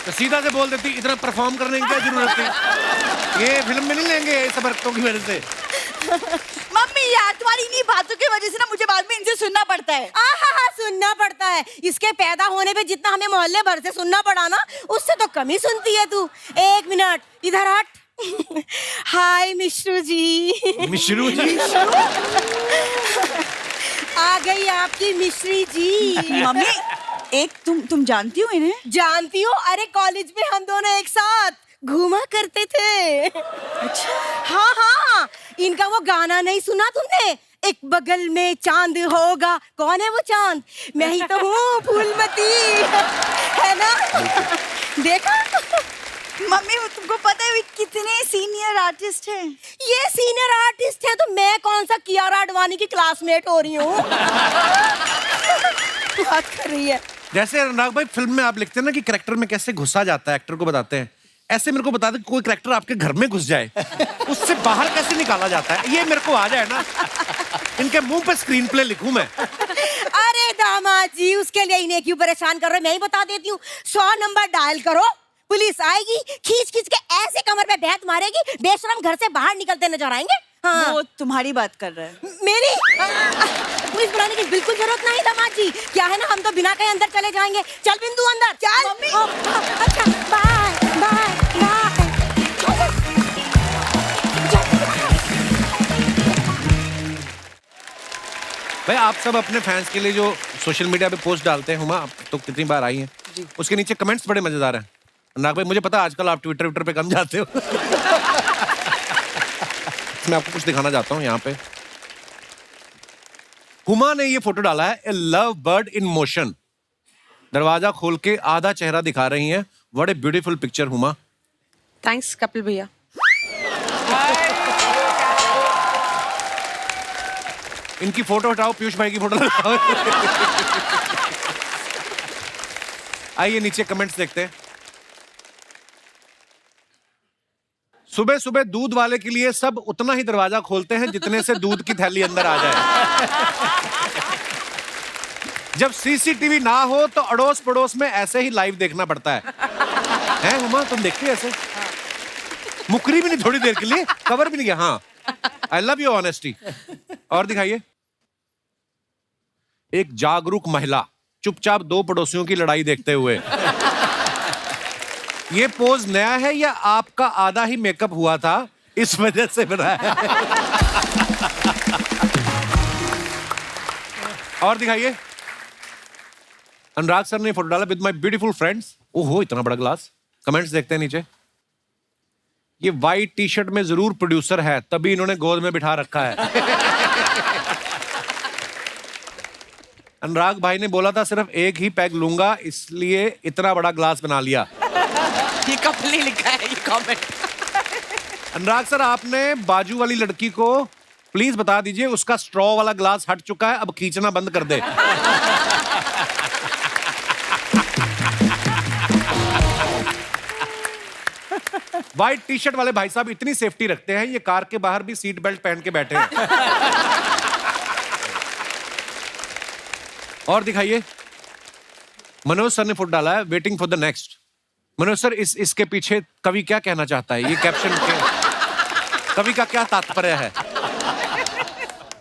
तो सीधा से बोल देती, इतना परफॉर्म करने की क्या जरूरत थी? ये फिल्म में नहीं लेंगे ये सब हरकतों की वजह से। मम्मी यार, तुम्हारी इन्हीं बातों की वजह से ना मुझे बाद में इनसे सुनना पड़ता है। सुनना पड़ता है। इसके पैदा होने पे जितना हमें मोहल्ले भर से सुनना पड़ा ना, उससे तो कम ही सुनती है तू। एक मिनट इधर हट। हाय मिश्रू जी। मिश्रू जी? आ गई आपकी मिश्री जी। मम्मी, एक तुम जानती हो इन्हें? जानती हो? अरे कॉलेज में हम दोनों एक साथ घूमा करते थे। अच्छा। हाँ हाँ, इनका वो गाना नहीं सुना तुमने? एक बगल में चांद होगा। कौन है वो चांद? मैं ही तो हूँ, फूलमती, है ना? देखा? मम्मी, वो तुमको पता है वो कितने सीनियर आर्टिस्ट हैं? ये सीनियर आर्टिस्ट है तो मैं कौन सा कियारा आडवाणी की क्लासमेट हो रही हूँ? बात कर रही है। जैसे अनुराग भाई फिल्म में आप लिखते हैं ना कि कैरेक्टर में कैसे घुसा जाता है, एक्टर को बताते हैं, ऐसे मेरे को बता दे कोई कैरेक्टर आपके घर में घुस जाए, उससे बाहर कैसे निकाला जाता है, ये मेरे को आ जाए ना, इनके मुंह पे स्क्रीन प्ले लिखूं मैं। अरे दामाद जी, उसके लिए इन्हें क्यों परेशान कर रहे हो? मैं ही बता देती हूँ। 100 नंबर डायल करो, पुलिस आएगी, खींच खींच के ऐसे कमर पे बैठ मारेगी, बेशरम घर से बाहर निकलते नजर आएंगे। हाँ। वो तुम्हारी बात कर रहा है। मेरी? पुलिस बुलाने की बिल्कुल जरूरत नहीं दामाद जी। क्या है ना, हम तो बिना कहीं अंदर चले जाएंगे। चल बिंदु अंदर चल। मम्मी। अच्छा, बाय बाय बाय। भाई आप सब अपने फैंस के लिए जो सोशल मीडिया पे पोस्ट डालते हैं, हुमा आप तो कितनी बार आई हैं, उसके नीचे कमेंट्स बड़े मजेदार हैं। अनुराग भाई मुझे पता है आजकल आप ट्विटर पे कम जाते हो। मैं आपको कुछ दिखाना चाहता हूँ यहाँ पे। हुमा ने ये फोटो डाला है, ए लव बर्ड इन मोशन। दरवाजा खोल के आधा चेहरा दिखा रही हैं। What a beautiful picture Huma. Thanks Kapil भैया। इनकी फोटो हटाओ, पीयूष भाई की फोटो लगाओ। आइए नीचे कमेंट्स देखते हैं। सुबह सुबह दूध वाले के लिए सब उतना ही दरवाजा खोलते हैं जितने से दूध की थैली अंदर आ जाए। जब सीसीटीवी ना हो तो अड़ोस पड़ोस में ऐसे ही लाइव देखना पड़ता है। हैं हुमा, तुम देखती हो ऐसे? मुकरी भी नहीं थोड़ी देर के लिए, कवर भी नहीं किया। हाँ, आई लव योर ऑनेस्टी। और दिखाइए। एक जागरूक महिला चुपचाप दो पड़ोसियों की लड़ाई देखते हुए। ये पोज नया है या आपका आधा ही मेकअप हुआ था इस वजह से बना है? और दिखाइए। अनुराग सर ने फोटो डाला विद माय ब्यूटीफुल फ्रेंड्स। ओहो, इतना बड़ा ग्लास। कमेंट्स देखते हैं नीचे। ये वाइट टी शर्ट में जरूर प्रोड्यूसर है, तभी इन्होंने गोद में बिठा रखा है। अनुराग भाई ने बोला था सिर्फ एक ही पैग लूंगा, इसलिए इतना बड़ा ग्लास बना लिया। ये कपिल ने लिखा है ये कमेंट। अनुराग सर, आपने बाजू वाली लड़की को प्लीज बता दीजिए उसका स्ट्रॉ वाला ग्लास हट चुका है, अब खींचना बंद कर दे। व्हाइट टी शर्ट वाले भाई साहब इतनी सेफ्टी रखते हैं, ये कार के बाहर भी सीट बेल्ट पहन के बैठे हैं। और दिखाइए। मनोज सर ने फोटो डाला है waiting for the next. Manoj sir, इसके पीछे कवि क्या कहना चाहता है? ये कैप्शन के कवि का क्या तात्पर्य है?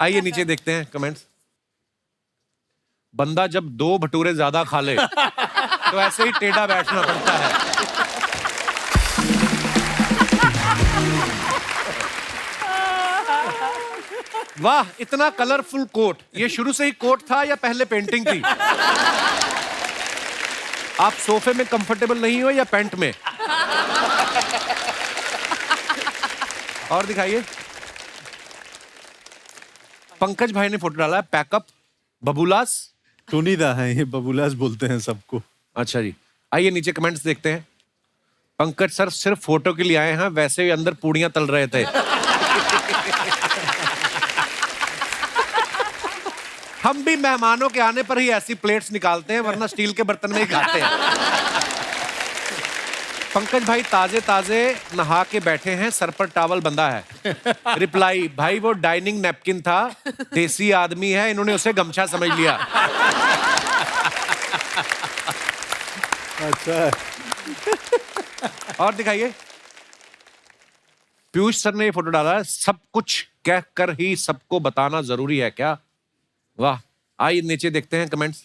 आइए नीचे देखते हैं कमेंट्स। बंदा जब 2 भटूरे ज्यादा खा ले तो ऐसे ही टेढ़ा बैठना पड़ता है। वाह, इतना कलरफुल कोट। ये शुरू से ही कोट था या पहले पेंटिंग थी? आप सोफे में कंफर्टेबल नहीं हो या पैंट में? और दिखाइए। पंकज भाई ने फोटो डाला है पैकअप बबूलास। टोनीदा है ये, बबूलास बोलते हैं सबको। अच्छा जी। आइए नीचे कमेंट्स देखते हैं। पंकज सर सिर्फ फोटो के लिए आए हैं, वैसे ही अंदर पूड़ियां तल रहे थे। हम भी मेहमानों के आने पर ही ऐसी प्लेट्स निकालते हैं, वरना स्टील के बर्तन में ही खाते हैं। पंकज भाई ताजे ताजे नहा के बैठे हैं, सर पर टॉवल बंधा है। रिप्लाई, भाई वो डाइनिंग नैपकिन था, देसी आदमी है, इन्होंने उसे गमछा समझ लिया। अच्छा। और दिखाइए। पीयूष सर ने ये फोटो डाला है, सब कुछ कह कर ही सबको बताना जरूरी है क्या? वाह। आइए नीचे देखते हैं कमेंट्स।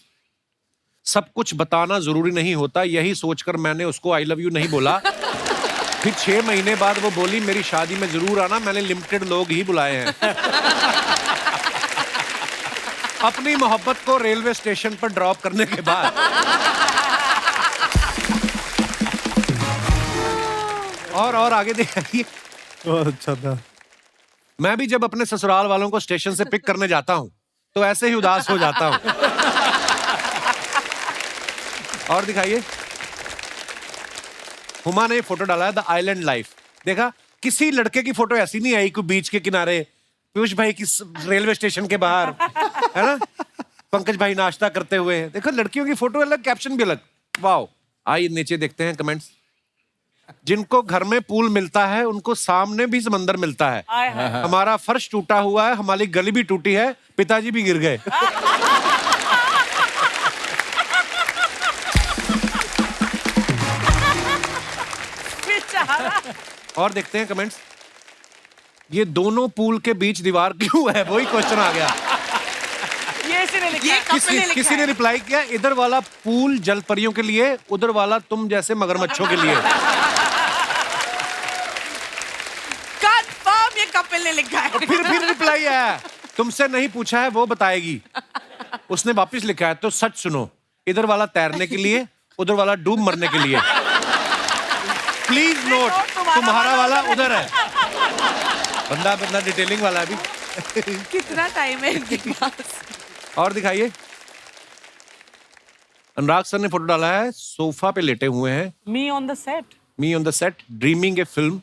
सब कुछ बताना जरूरी नहीं होता, यही सोचकर मैंने उसको आई लव यू नहीं बोला। फिर 6 महीने बाद वो बोली मेरी शादी में जरूर आना, मैंने लिमिटेड लोग ही बुलाए हैं। अपनी मोहब्बत को रेलवे स्टेशन पर ड्रॉप करने के बाद और आगे देखिए। बहुत अच्छा था। मैं भी जब अपने ससुराल वालों को स्टेशन से पिक करने जाता हूं तो ऐसे ही उदास हो जाता हूं। और दिखाइए। हुमा ने फोटो डाला है द आइलैंड लाइफ। देखा, किसी लड़के की फोटो ऐसी नहीं आई कि बीच के किनारे, पीयूष भाई की रेलवे स्टेशन के बाहर, है ना, पंकज भाई नाश्ता करते हुए। देखो लड़कियों की फोटो अलग, कैप्शन भी अलग। वाह। आइए नीचे देखते हैं कमेंट्स। जिनको घर में पूल मिलता है उनको सामने भी समंदर मिलता है। हमारा फर्श टूटा हुआ है, हमारी गली भी टूटी है, पिताजी भी गिर गए। और देखते हैं कमेंट्स। ये दोनों पूल के बीच दीवार क्यों है, वही क्वेश्चन आ गया। किसी ने रिप्लाई किया, इधर वाला पूल जल परियों के लिए, उधर वाला तुम जैसे मगरमच्छों के लिए। कंफर्म ये कपिल ने लिखा है। फिर रिप्लाई आया, तुमसे नहीं पूछा है वो बताएगी। उसने वापस लिखा है, तो सच सुनो, इधर वाला तैरने के लिए, उधर वाला डूब मरने के लिए। प्लीज नोट, तुम्हारा वाला उधर है। बंदा डिटेलिंग वाला है अभी। कितना टाइम है इनके पास। और दिखाइए। अनुराग सर ने फोटो डाला है, सोफा पे लेटे हुए हैं। Me on the set dreaming A film.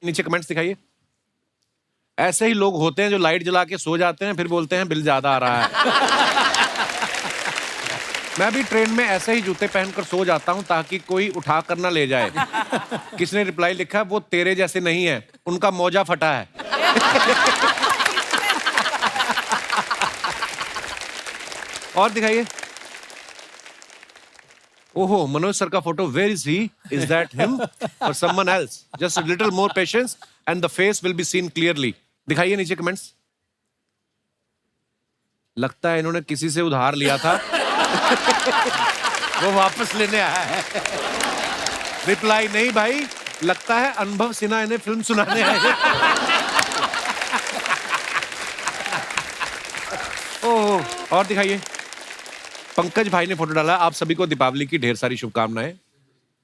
नीचे कमेंट्स दिखाइए। ऐसे ही लोग होते हैं जो लाइट जला के सो जाते हैं, फिर बोलते हैं बिल ज्यादा आ रहा है। मैं भी ट्रेन में ऐसे ही जूते पहनकर सो जाता हूं ताकि कोई उठा कर ना ले जाए। किसने रिप्लाई लिखा, वो तेरे जैसे नहीं है, उनका मौजा फटा है। और दिखाइए। ओहो, मनोज सर का photo, where is he? Is that him और someone else? Just a little more patience and the face will be seen clearly. दिखाइए नीचे कमेंट्स। लगता है इन्होंने किसी से उधार लिया था, वो वापस लेने आया है। रिप्लाई, नहीं भाई, लगता है अनुभव सिन्हा इन्हें फिल्म सुनाने आए हैं। ओह। और दिखाइए। पंकज भाई ने फोटो डाला, आप सभी को दीपावली की ढेर सारी शुभकामनाएं।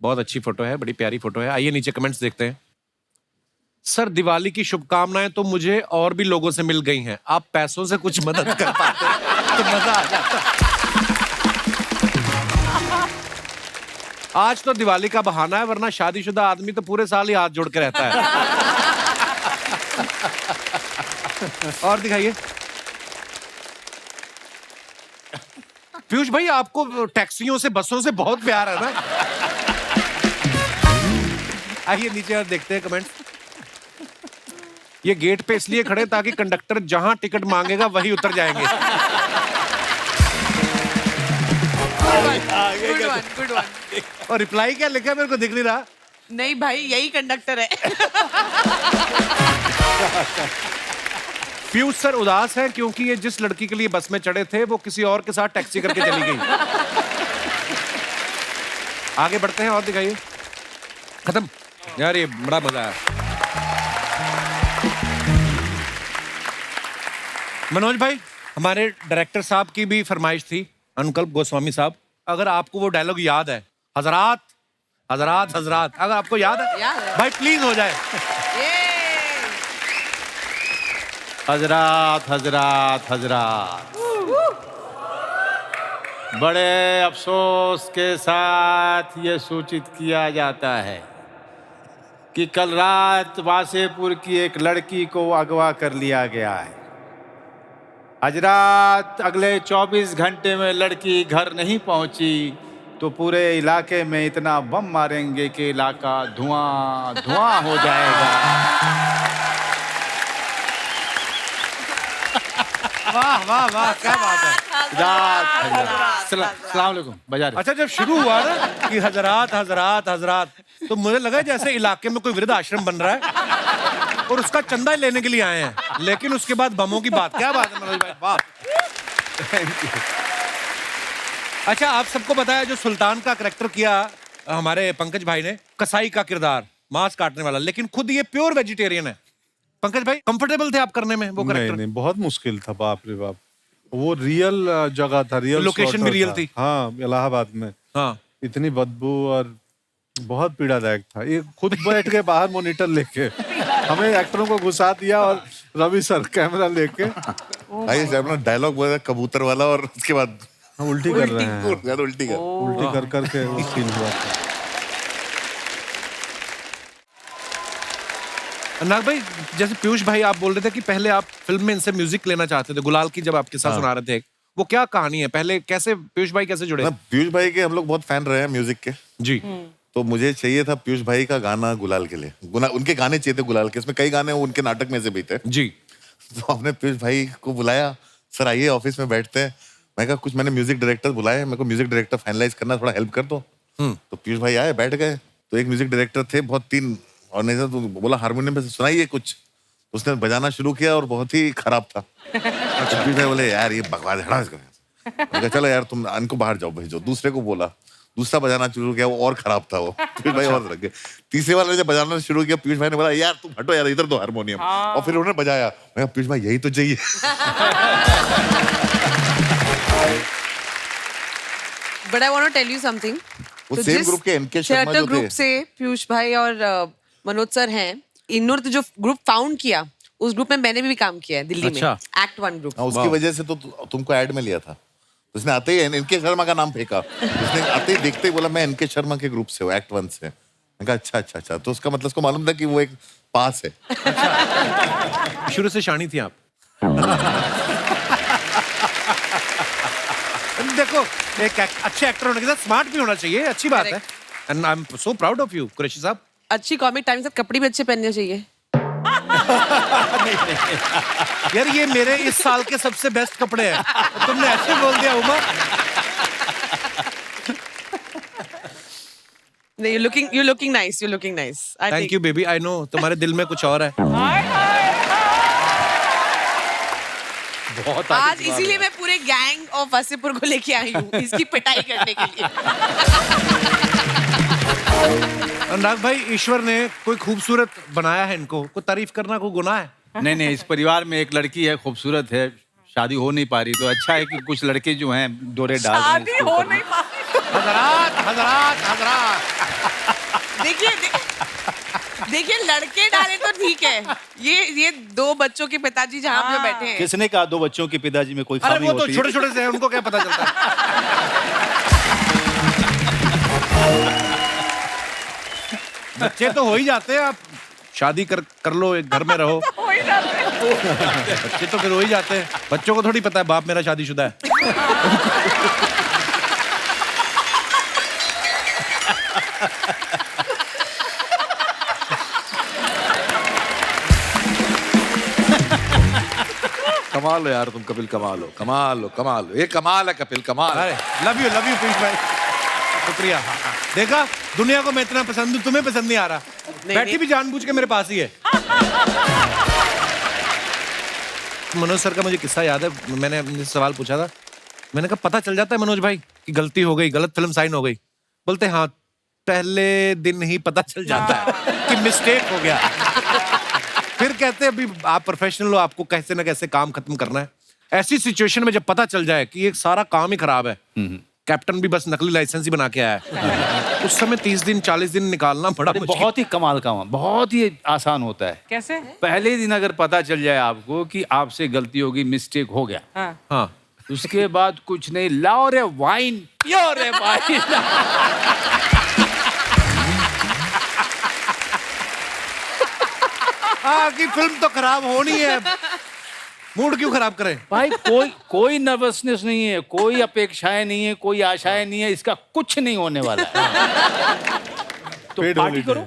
बहुत अच्छी फोटो है, बड़ी प्यारी फोटो है। आइए नीचे कमेंट्स देखते हैं। सर दिवाली की शुभकामनाएं तो मुझे और भी लोगों से मिल गई हैं, आप पैसों से कुछ मदद कर पाते तो मजा आ जाता। आज तो दिवाली का बहाना है, वरना शादीशुदा आदमी तो पूरे साल ही हाथ जोड़ के रहता है। और दिखाइए। पीयूष भाई, आपको टैक्सियों से, बसों से बहुत प्यार है ना? आइए नीचे और देखते हैं कमेंट्स। ये गेट पे इसलिए खड़े ताकि कंडक्टर जहां टिकट मांगेगा वही उतर जाएंगे। Good one. और रिप्लाई क्या लिखा है, मेरे को दिख नहीं रहा। नहीं भाई, यही कंडक्टर है। पीयूष सर उदास है क्योंकि ये जिस लड़की के लिए बस में चढ़े थे वो किसी और के साथ टैक्सी करके चली गई। आगे बढ़ते हैं और दिखाइए। खत्म यार, ये बड़ा मजा आया। मनोज भाई, हमारे डायरेक्टर साहब की भी फरमाइश थी, अनुकल्प गोस्वामी साहब, अगर आपको वो डायलॉग याद है, हजरात हजरात हजरात, अगर आपको याद है भाई प्लीज हो जाए। हजरात हजरात हजरात। बड़े अफसोस के साथ ये सूचित किया जाता है कि कल रात वासेपुर की एक लड़की को अगवा कर लिया गया है। आज रात अगले 24 घंटे में लड़की घर नहीं पहुंची तो पूरे इलाके में इतना बम मारेंगे कि इलाका धुआं धुआं हो जाएगा। वाह वाह वाह, क्या बात है। सलाम अलैकुम बजा रहे। अच्छा, जब शुरू हुआ ना कि हजरात हजरात हजरात, तो मुझे लगा जैसे इलाके में कोई वृद्ध आश्रम बन रहा है और उसका चंदा लेने के लिए आए हैं, लेकिन उसके बाद बमों की बात, क्या बात है मनोज भाई, वाह। अच्छा, आप सबको पता है जो सुल्तान का करैक्टर किया हमारे पंकज भाई ने, कसाई का किरदार, मांस काटने वाला, लेकिन खुद ये प्योर वेजिटेरियन है। पंकज भाई, कंफर्टेबल थे आप करने में वो करैक्टर? नहीं, बहुत मुश्किल था, बाप रे बाप। वो रियल जगह था, रियल लोकेशन भी रियल थी। हाँ, इलाहाबाद में। हाँ, इतनी बदबू और बहुत पीड़ादायक था। ये खुद बैठ के बाहर मॉनिटर लेके हमें एक्टरों को घुसा दिया और रवि सर कैमरा लेके भाई अपना डायलॉग बोला कबूतर वाला और उसके बाद उल्टी कर रहे हैं, उल्टी कर करके वो सीन हुआ था। नाग भाई, जैसे पीयूष भाई आप बोल रहे थे कि पहले आप फिल्म में इनसे म्यूजिक लेना चाहते थे, गुलाल की जब आपके साथ सुना रहे थे, वो क्या कहानी है? पहले कैसे पीयूष भाई कैसे जुड़े? पीयूष भाई के हम लोग बहुत फैन रहे हैं म्यूजिक के जी। तो मुझे चाहिए था पीयूष भाई का गाना गुलाल के लिए, उनके गाने चाहिए थे गुलाल के। इसमें कई गाने उनके नाटक में से भी थे जी। तो हमने पीयूष भाई को बुलाया, सर आइए ऑफिस में बैठते हैं। मैं कहा कुछ मैंने म्यूजिक डायरेक्टर बुलाए, मेरे को म्यूजिक डायरेक्टर फाइनलाइज करना, थोड़ा हेल्प कर दो। तो पीयूष भाई आए, बैठ गए। तो एक म्यूजिक डायरेक्टर थे, बहुत तीन, और नहीं तो बोला हारमोनियम पे सुनाइए कुछ। उसने बजाना शुरू किया और बहुत ही खराब था। पीयूष भाई बोले यार ये बकवास है, चलो यार तुम इनको बाहर जाओ भेजो। दूसरे को बोला, दूसरा बजाना शुरू किया, वो और खराब था वो। पीयूष भाई और रख गए। तीसरे वाले जब बजाना शुरू किया, पीयूष भाई ने बोला यार तुम हटो यार, इधर दो हारमोनियम। और फिर उन्होंने बजाया। मैं कहा पीयूष भाई यही तो चाहिए। But I want to tell you something. वो तो सेम जिस ग्रुप के एनके शर्मा थिएटर जो ग्रुप थे, से पीयूष भाई और मनोज सर हैं, इन्होंने तो जो ग्रुप फाउंड किया, उस ग्रुप में मैंने भी काम किया है दिल्ली में, एक्ट 1 ग्रुप। उसकी वजह से तो तुमको ऐड में लिया था। उसने आते ही एनके शर्मा का नाम फेंका। उसने आते ही देखते ही बोला मैं एनके शर्मा के ग्रुप से हूँ, एक्ट 1 से। मैं कहा अच्छा अच्छा अच्छा, तो उसका मतलब उसको मालूम था कि वो एक पास है। शुरू से शानी थी आप? देखो, एक अच्छे एक्टर होने के साथ स्मार्ट भी होना चाहिए, अच्छी बात है। And I am so proud of you Qureshi साहब। अच्छी कॉमिक टाइम से कपड़े भी अच्छे पहनने चाहिए। यार ये मेरे इस साल के सबसे बेस्ट कपड़े हैं, तुमने ऐसे बोल दिया उमा। नहीं, you're looking nice, you're looking nice. Thank you baby, I know तुम्हारे दिल में कुछ और है। बहुत आज इसीलिए मैं पूरे गैंग ऑफ वासेपुर को लेके आई हूँ, इसकी पिटाई करने के लिए। अनुराग भाई, ईश्वर ने कोई खूबसूरत बनाया है इनको, कोई तारीफ करना कोई गुनाह है? नहीं, इस परिवार में एक लड़की है, खूबसूरत है, शादी हो नहीं पा रही, तो अच्छा है कि कुछ लड़के जो हैं डोरे डाल रहे हैं शादी हो नहीं पा रही। हजरात हजरात हजरात, देखिए लड़के डाले तो ठीक है, ये 2 बच्चों के पिताजी जहाँ पे बैठे हैं। किसने कहा 2 बच्चों के पिताजी में कोई अरे खामी वो तो होती है? छोटे छोटे से हैं, उनको क्या पता चलता है। बच्चे तो हो ही जाते हैं, आप शादी कर लो, एक घर में रहो। हो ही जाते हैं। बच्चे तो फिर हो ही जाते हैं। बच्चों को थोड़ी पता है बाप मेरा शादीशुदा है। कमाल हो यार तुम कपिल, कमाल हो, कमाल हो, कमाल हो। ये कमाल है कपिल, कमाल। अरे लव यू पीयूष भाई, शुक्रिया। देखा, दुनिया को मैं इतना पसंद हूँ, तुम्हें पसंद नहीं आ रहा। बैठी भी जानबूझ के मेरे पास ही है। मनोज सर का मुझे किस्सा याद है, मैंने उनसे सवाल पूछा था, मैंने कहा पता चल जाता है मनोज भाई कि गलती हो गई, गलत फिल्म साइन हो गई? बोलते हाँ, पहले दिन ही पता चल जाता है कि मिस्टेक हो गया। फिर कहते हैं अभी आप प्रोफेशनल हो, आपको कैसे ना कैसे काम खत्म करना है। ऐसी सिचुएशन में जब पता चल जाए कि ये सारा काम ही खराब है, कैप्टन भी बस नकली लाइसेंस ही बना के आया है, उस समय 30 दिन 40 दिन निकालना बड़ा मुश्किल। बहुत ही कमाल का, बहुत ही आसान होता है। कैसे? पहले दिन अगर पता चल जाए आपको कि आपसे गलती होगी, मिस्टेक हो गया, हाँ। हाँ, उसके बाद कुछ नहीं, लाओ रे वाइन, पियो रे वाइन। हाँ कि फिल्म तो खराब होनी है, मूड क्यों खराब करे? भाई कोई नर्वसनेस नहीं है, कोई अपेक्षाएं नहीं है, कोई आशाएं नहीं है, इसका कुछ नहीं होने वाला है। तो पेड पार्टी holiday। करो।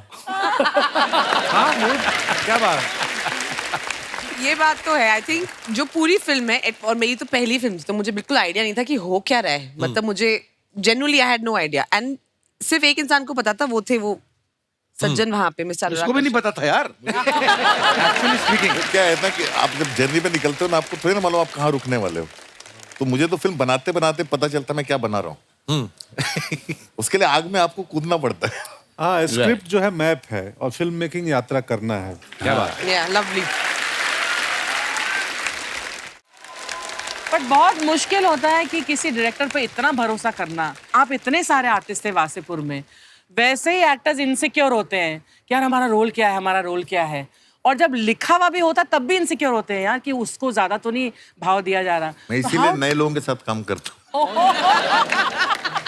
हाँ मूड, क्या बात। ये बात तो है। आई थिंक जो पूरी फिल्म है, और मेरी तो पहली फिल्म थी, तो मुझे बिल्कुल आइडिया नहीं था कि हो क्या रहा है। मतलब मुझे genuinely I had no idea, and सिर्फ एक इंसान को पता था, वो थे वो सज्जन वहां पे, मिस्टर इसको भी नहीं पता था यार। एक्चुअली स्पीकिंग क्या है ना कि आप जब जर्नी पे निकलते हो ना, आपको थोड़ी ना मालूम आप कहाँ रुकने वाले हो। तो मुझे तो फिल्म बनाते बनाते पता चलता मैं क्या बना रहा हूँ। उसके लिए आग में आपको कूदना पड़ता है। हाँ, स्क्रिप्ट जो है मैप है और फिल्म मेकिंग यात्रा करना है। क्या बात। या लवली। बट बहुत मुश्किल होता है कि किसी डायरेक्टर पे इतना भरोसा करना। आप इतने सारे आर्टिस्ट थे वासेपुर में, वैसे ही एक्टर्स इनसिक्योर होते हैं कि यार हमारा रोल क्या है, हमारा रोल क्या है। और जब लिखा हुआ भी होता तब भी इनसिक्योर होते हैं यार कि उसको ज्यादा तो नहीं भाव दिया जा रहा। मैं तो इसीलिए how- नए लोगों के साथ काम करता हूँ।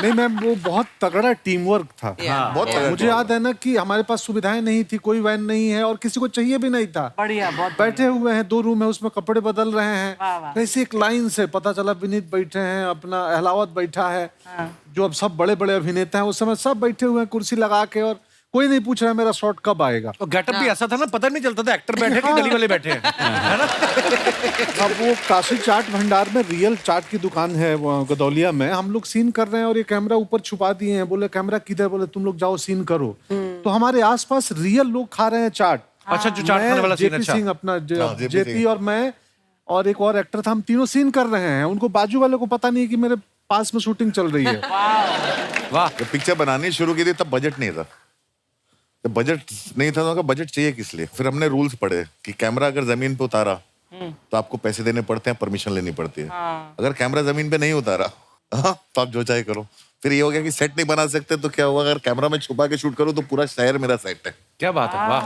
नहीं मैम, वो बहुत तगड़ा टीम वर्क था। बहुत तगड़ा मुझे याद है ना कि हमारे पास सुविधाएं नहीं थी, कोई वैन नहीं है और किसी को चाहिए भी नहीं था। बढ़िया, बहुत बैठे हुए हैं, 2 रूम है, उसमें कपड़े बदल रहे हैं। वाह, वाह। वैसे एक लाइन से पता चला विनीत बैठे हैं, अपना अहलावत बैठा है, जो अब सब बड़े बड़े अभिनेता हैं, उस समय सब बैठे हुए हैं कुर्सी लगा के, और कोई नहीं पूछ रहा है मेरा शॉट कब आएगा। और गेटअप भी ऐसा था ना, पता नहीं चलता था एक्टर बैठे कि गली वाले बैठे हैं, है ना? अब वो काशी चाट भंडार में रियल चाट की दुकान है वो गदौलिया में, हम लोग सीन कर रहे हैं और ये कैमरा ऊपर छुपा दिए हैं। बोले कैमरा किधर? बोले तुम लोग जाओ सीन करो। तो हमारे आसपास रियल लोग खा रहे हैं चाट। अच्छा, जो चाट खाने वाला सीन। जेपी अच्छा सिंह अपना JP जेपी सिंह। और मैं और एक और एक्टर था, हम तीनों सीन कर रहे हैं। उनको बाजू वाले को पता नहीं कि मेरे पास में शूटिंग चल रही है। वाह। जब पिक्चर बनानी शुरू की थी तब बजट नहीं था। जब बजट नहीं था तो उनका बजट चाहिए किस लिए? फिर हमने रूल्स पढ़े कि कैमरा अगर जमीन पे उतारा तो आपको पैसे देने पड़ते हैं, परमिशन लेनी पड़ती है। अगर कैमरा जमीन पे नहीं उतारा तो आप जो चाहे करो। फिर ये हो गया कि सेट नहीं बना सकते, तो क्या हुआ, अगर कैमरा में छुपा के शूट करो तो पूरा शहर मेरा सेट है। क्या बात है, वाह।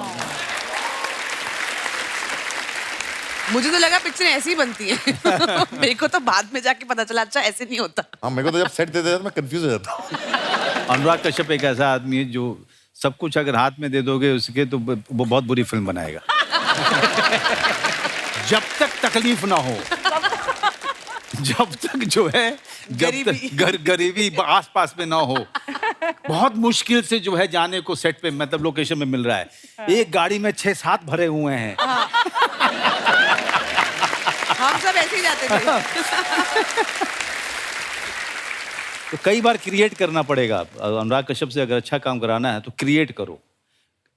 मुझे तो लगा पिक्चर ऐसी ही बनती है। मेरे को तो बाद में जाके पता चला अच्छा ऐसे नहीं होता। हाँ, मेरे को तो जब सेट देते थे तो मैं कंफ्यूज हो जाता हूँ। अनुराग कश्यप एक ऐसा आदमी है जो सब कुछ अगर हाथ में दे दोगे उसके, तो वो बहुत बुरी फिल्म बनाएगा। जब तक तकलीफ ना हो, जब तक जो है, जब तक गरीबी आस पास में ना हो, बहुत मुश्किल से जो है जाने को सेट पे, मतलब लोकेशन में मिल रहा है। एक गाड़ी में 6-7 भरे हुए हैं। हम सब ऐसे ही जाते थे। तो कई बार क्रिएट करना पड़ेगा। अनुराग कश्यप से अगर अच्छा काम कराना है तो क्रिएट करो।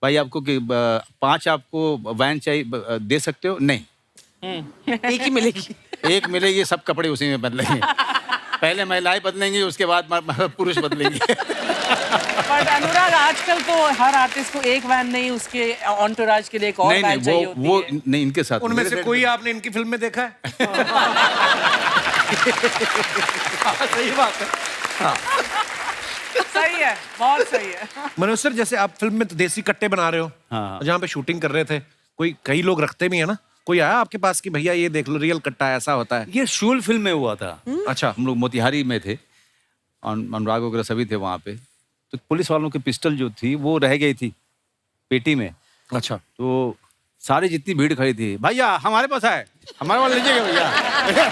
भाई आपको 5 आपको वैन चाहिए, दे सकते हो? नहीं, एक ही मिलेगी। एक मिलेगी, सब कपड़े उसी में बदलेंगे। पहले महिलाएं बदलेंगी, उसके बाद पुरुष बदलेंगे। बट अनुराग आजकल तो हर आर्टिस्ट को एक वैन नहीं, उसके ऑन्टोराज के लिए एक और नहीं वैन चाहिए नहीं, होती वो है। नहीं, इनके साथ उनमें नहीं। से कोई आपने इनकी फिल्म में देखा है? सही बात है। सही है, बहुत सही है। मनोज सर, जैसे आप फिल्म में तो देसी कट्टे बना रहे हो, हाँ। जहाँ पे शूटिंग कर रहे थे, कई लोग रखते भी है ना, कोई आया आपके पास कि भैया ये देख लो रियल कट्टा ऐसा होता है? ये शूल फिल्म में हुआ था। अच्छा। हम लोग मोतिहारी में थे, अनुराग वगैरह सभी थे वहाँ पे। तो पुलिस वालों की पिस्टल जो थी वो रह गई थी पेटी में। अच्छा। तो सारी जितनी भीड़ खड़ी थी, भैया हमारे पास है, हमारे पास लीजिएगा भैया। भैया,